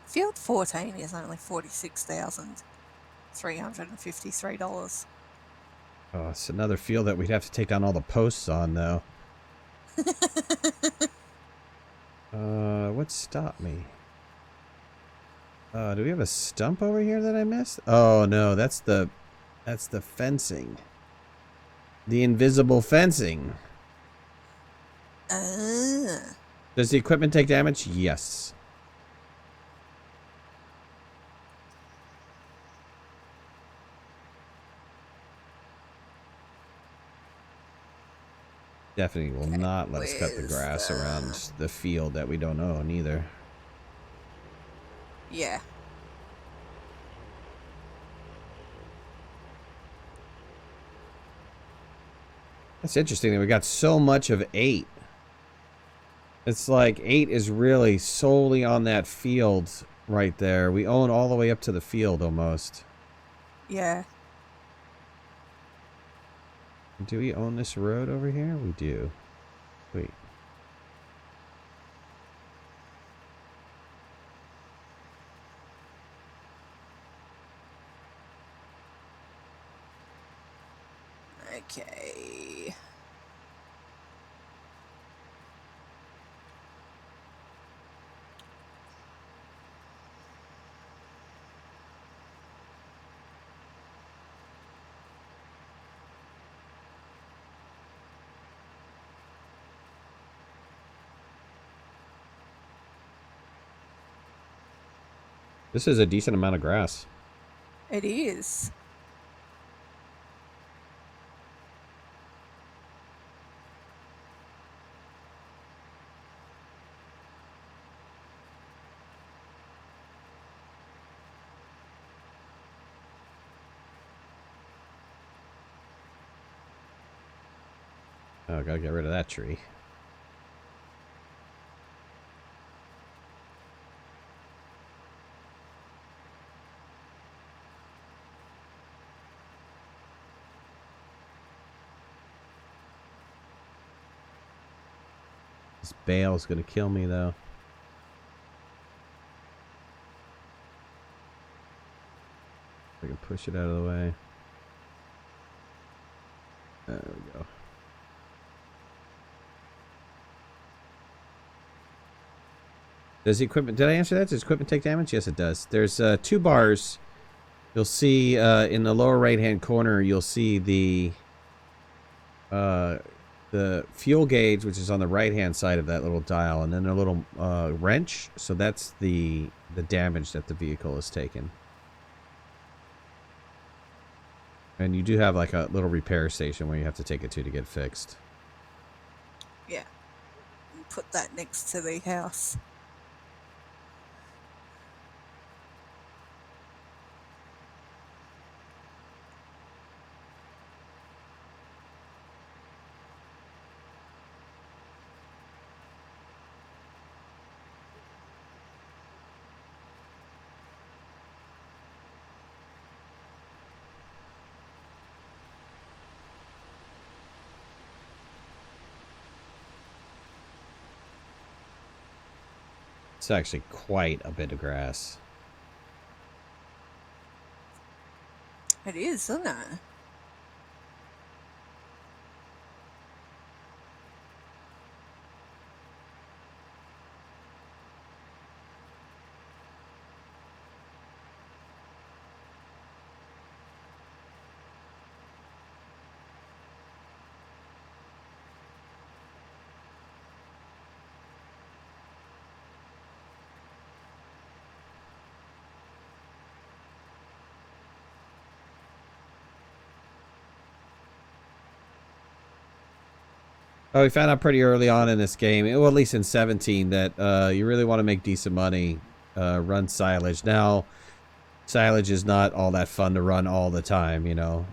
Field 14 is only $46,353. Oh, it's another field that we'd have to take down all the posts on, though. What stopped me? Do we have a stump over here that I missed? Oh, no, that's the fencing. The invisible fencing. Does the equipment take damage? Yes. Definitely will not let us cut the grass around the field that we don't own either. Yeah. That's interesting that we got so much of 8. It's like 8 is really solely on that field right there. We own all the way up to the field almost. Yeah. Do we own this road over here? We do. Wait. Okay. This is a decent amount of grass. It is. Oh, gotta get rid of that tree. This bale's gonna kill me, though. I can push it out of the way. There we go. Does the equipment... Did I answer that? Does equipment take damage? Yes, it does. There's 2 bars. You'll see in the lower right-hand corner, you'll see the fuel gauge, which is on the right-hand side of that little dial, and then a little wrench. So that's the damage that the vehicle has taken. And you do have like a little repair station where you have to take it to get fixed. Yeah. Put that next to the house. It's actually quite a bit of grass. It is, isn't it? Oh, we found out pretty early on in this game, well, at least in 17, that you really want to make decent money, run silage. Now, silage is not all that fun to run all the time, you know.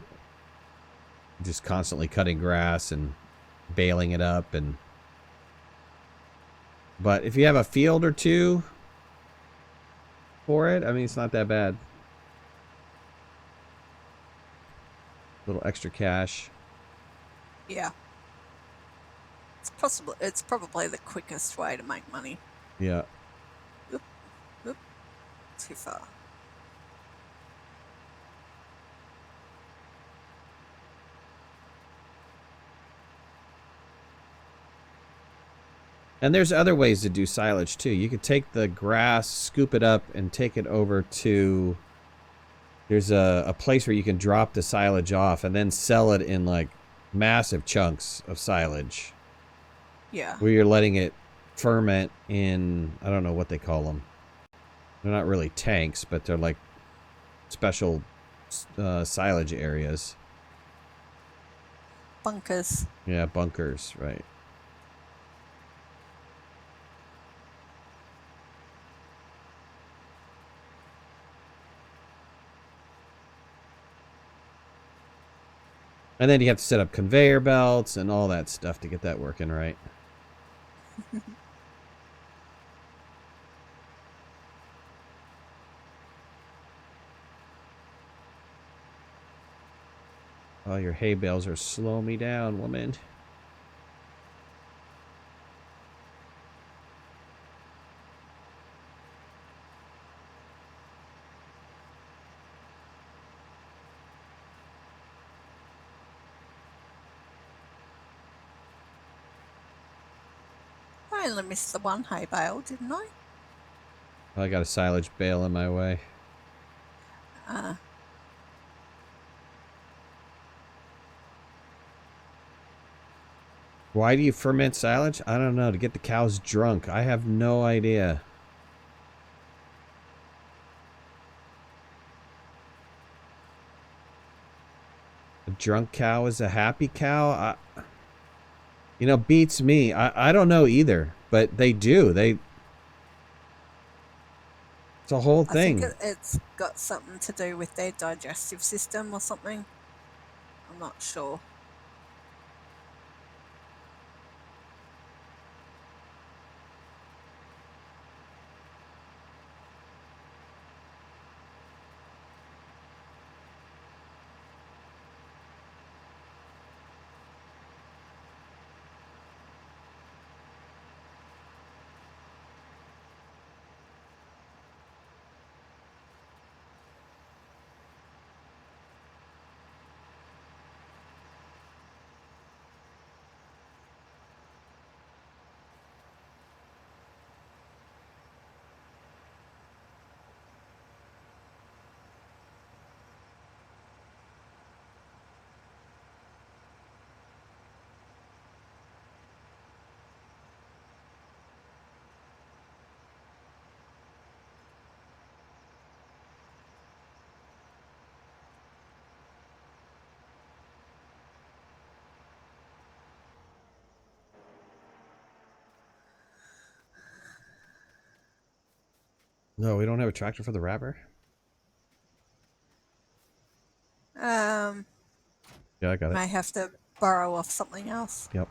Just constantly cutting grass and baling it up. But if you have a field or two for it, I mean, it's not that bad. A little extra cash. Yeah. It's probably the quickest way to make money. Yeah. Oop, oop, too far. And there's other ways to do silage too. You could take the grass, scoop it up, and take it over to... There's a place where you can drop the silage off and then sell it in like massive chunks of silage. Yeah. Where you're letting it ferment in, I don't know what they call them. They're not really tanks, but they're like special silage areas. Bunkers. Yeah, bunkers, right. And then you have to set up conveyor belts and all that stuff to get that working right. Oh, your hay bales are slowing me down, woman. I only missed the one hay bale, didn't I? Oh, I got a silage bale in my way. Why do you ferment silage? I don't know. To get the cows drunk. I have no idea. A drunk cow is a happy cow? You know, beats me. I don't know either. But they do. It's a whole I think thing. it's got something to do with their digestive system or something. I'm not sure. No, we don't have a tractor for the wrapper? Um, Yeah, I got it. may have to borrow off something else. Yep.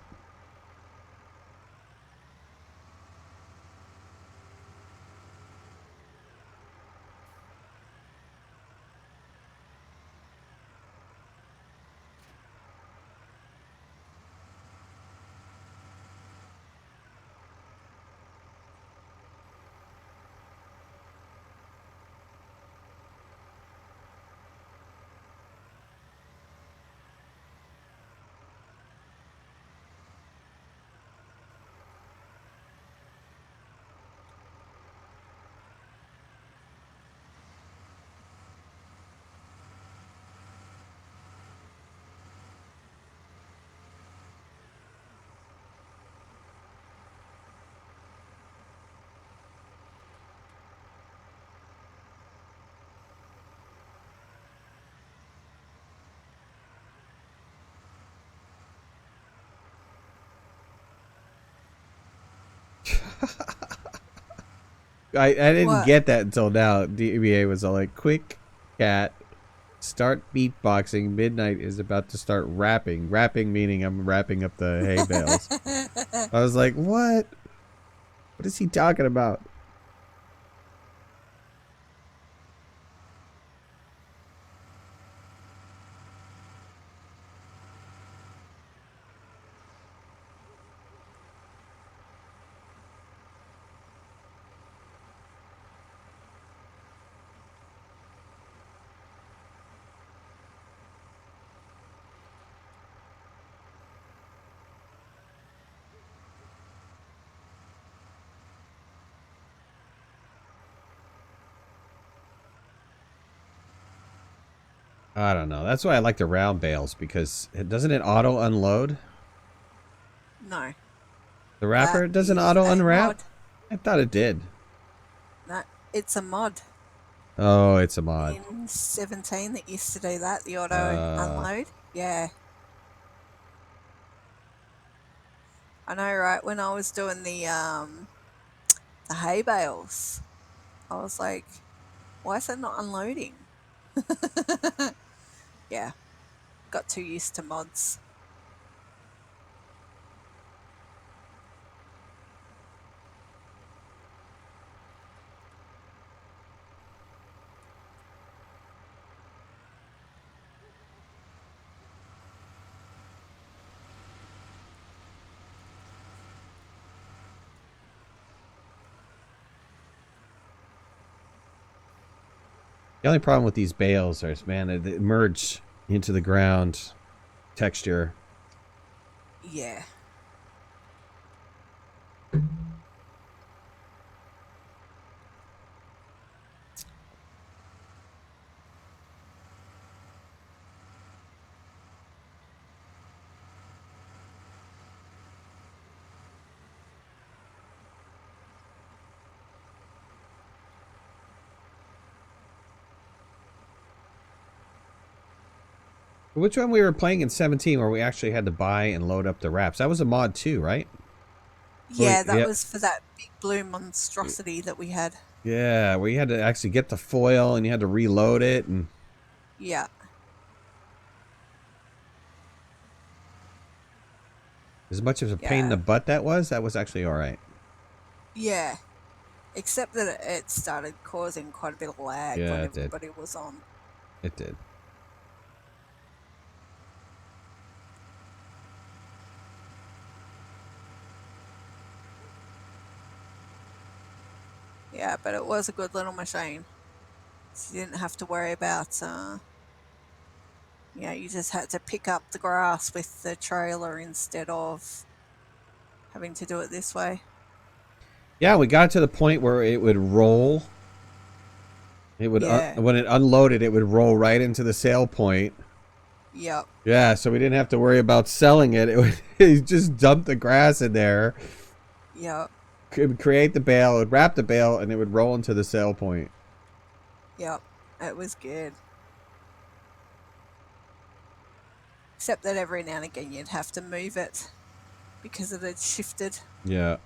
I didn't What? get that until now. DBA was all like, quick cat, start beatboxing. Midnight is about to start rapping. Rapping meaning I'm wrapping up the hay bales. I was like, what? What is he talking about? I don't know. That's why I like the round bales, because doesn't it auto unload? No. The That wrapper doesn't is auto a unwrap? mod. I thought it did. No, it's a mod. Oh, it's a mod. In 17 that used to do that, the auto Uh, unload. Yeah. I know, right? When I was doing the hay bales, I was like, why is it not unloading? Yeah, got too used to mods. the only problem with these bales is, man, it merge into the ground texture. Yeah. Which one we were playing in 17 where we actually had to buy and load up the wraps? That was a mod too, right? Yeah, that Yeah. was for that big blue monstrosity that we had. Yeah, where you had to actually get the foil and you had to reload it, and Yeah. as much of a pain in Yeah. the butt that was actually alright. Yeah. Except that it started causing quite a bit of lag Yeah, when it did. everybody was on. It did. Yeah, but it was a good little machine. So you didn't have to worry about, you just had to pick up the grass with the trailer instead of having to do it this way. Yeah, we got to the point where it would roll. It would Yeah. when it unloaded, it would roll right into the sale point. Yep. Yeah, so we didn't have to worry about selling it. It would it just dump the grass in there, Yep. it would create the bale, it would wrap the bale, and it would roll into the sale point. Yep. It was good. Except that every now and again you'd have to move it because it had shifted. Yeah.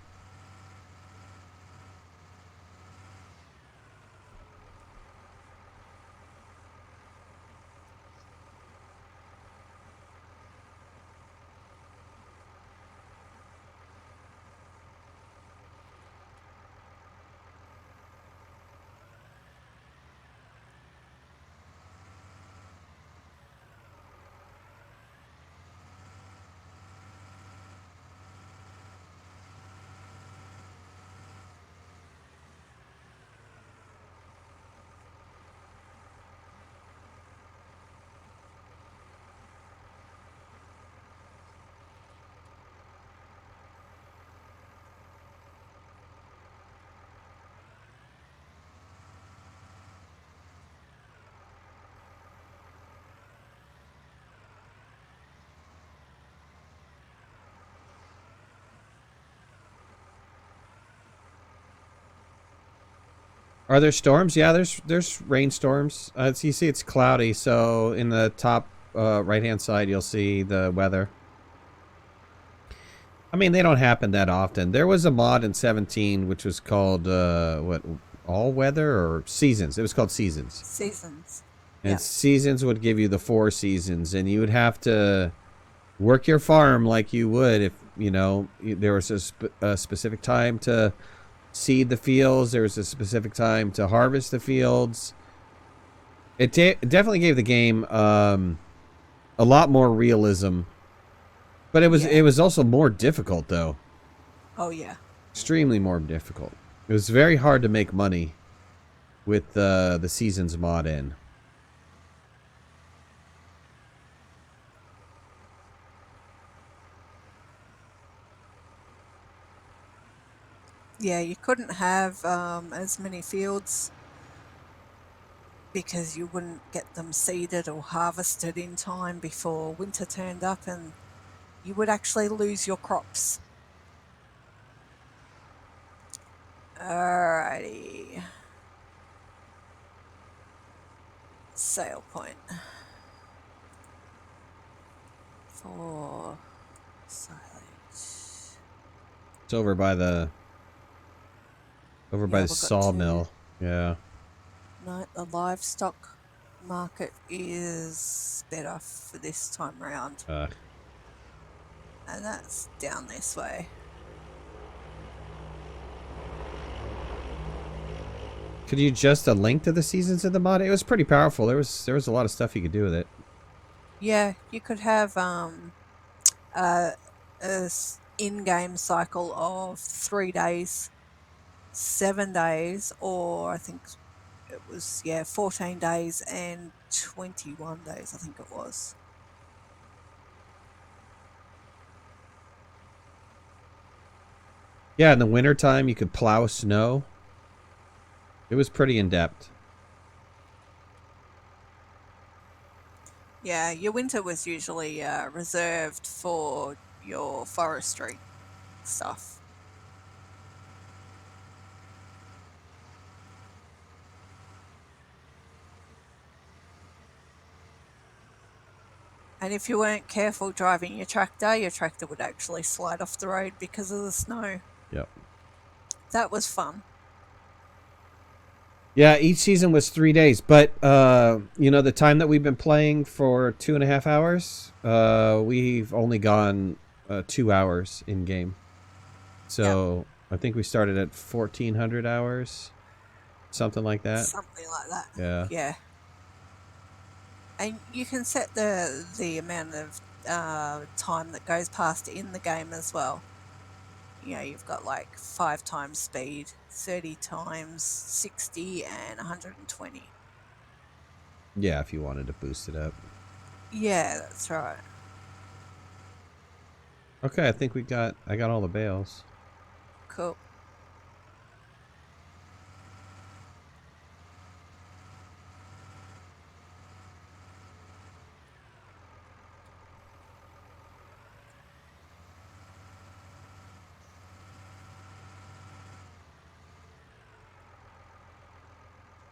Are there storms? Yeah, there's rainstorms. You see, it's cloudy, so in the top right hand side, you'll see the weather. I mean, they don't happen that often. There was a mod in 17 which was called what, all weather or seasons. It was called seasons. Seasons. And Yeah. seasons would give you the 4 seasons, and you would have to work your farm like you would if, you know, there was a specific time to seed the fields, there was a specific time to harvest the fields. It definitely gave the game a lot more realism, but it was also more difficult though. Oh yeah. Extremely more difficult. It was very hard to make money with the seasons mod in. Yeah, you couldn't have as many fields because you wouldn't get them seeded or harvested in time before winter turned up, and you would actually lose your crops. Alrighty. Sale point. For silage. It's over by the Yeah, we've got sawmill. Yeah. No, the livestock market is better for this time round. And that's down this way. Could you adjust a link to the seasons of the mod? It was pretty powerful. There was a lot of stuff you could do with it. Yeah, you could have a in-game cycle of 3 days, 7 days, or I think it was 14 days and 21 days. I think it was. Yeah, in the wintertime you could plow snow. It was pretty in-depth. Yeah, your winter was usually reserved for your forestry stuff. And if you weren't careful driving your tractor would actually slide off the road because of the snow. Yep. That was fun. Yeah, each season was 3 days, but you know, the time that we've been playing for 2.5 hours, we've only gone 2 hours in game. So yep. I think we started at 1,400 hours, something like that. Something like that. Yeah. Yeah. And you can set the amount of time that goes past in the game as well. You know, you've got like 5 times speed, 30 times 60, and 120. Yeah, if you wanted to boost it up. Yeah, that's right. Okay, I think I got all the bales. Cool.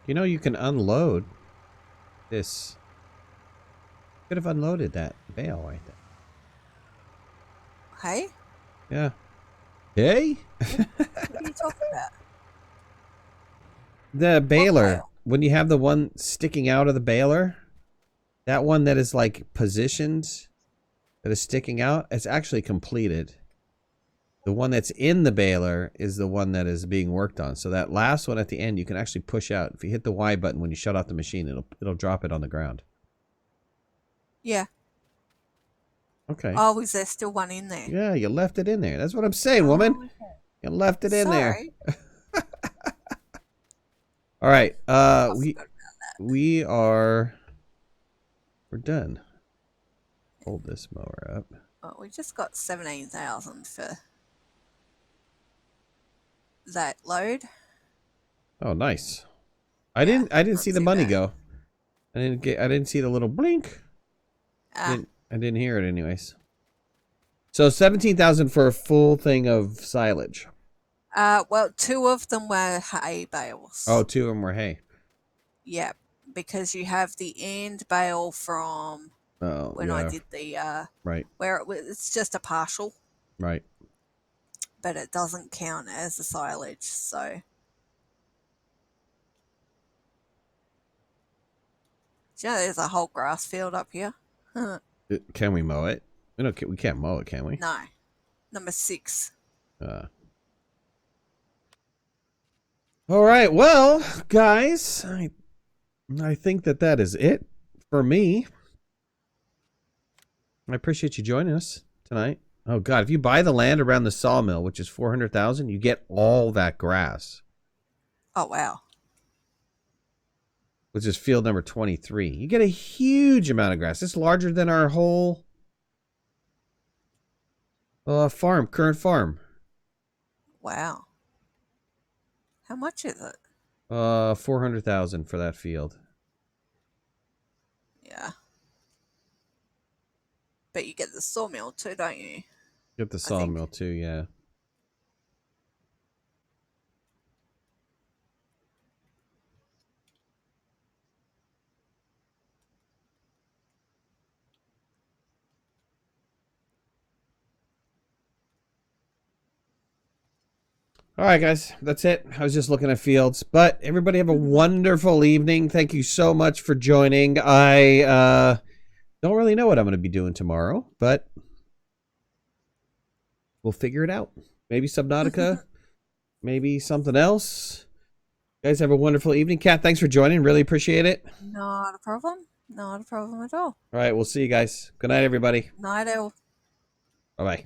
You know, you can unload this. Could have unloaded that bale right there. Hey? Yeah. Hey? What are you talking about? The baler. When you have the one sticking out of the baler, that one that is like positioned, that is sticking out, it's actually completed. The one that's in the baler is the one that is being worked on. So that last one at the end, you can actually push out. If you hit the Y button when you shut off the machine, it'll drop it on the ground. Yeah. Okay. Oh, was there still one in there? Yeah, you left it in there. That's what I'm saying, woman. Okay. You left it in there. All right. We're done. Hold this mower up. Oh, we just got 17,000 for that load. Oh, nice. I didn't see the money go. I didn't see the little blink. I didn't hear it anyways. So 17,000 for a full thing of silage. Well, 2 of them were hay bales. Oh, 2 of them were hay. Yeah, because you have the end bale from I did the right, where it's just a partial. right. but it doesn't count as the silage, so. Do you know there's a whole grass field up here? No. Can we mow it? We can't mow it, can we? Number 6. All right, well, guys, I think that is it for me. I appreciate you joining us tonight. Oh God, if you buy the land around the sawmill, which is 400,000, you get all that grass. Oh wow. Which is field number 23. You get a huge amount of grass. It's larger than our whole current farm. Wow. How much is it? 400,000 for that field. Yeah. But you get the sawmill too, don't you? Get the sawmill too, yeah. All right, guys, that's it. I was just looking at fields, but everybody have a wonderful evening. Thank you so much for joining. I don't really know what I'm going to be doing tomorrow, but we'll figure it out. Maybe Subnautica, maybe something else. You guys have a wonderful evening. Kat, thanks for joining. Really appreciate it. Not a problem. Not a problem at all. All right, we'll see you guys. Good night, everybody. Night, all. Bye-bye.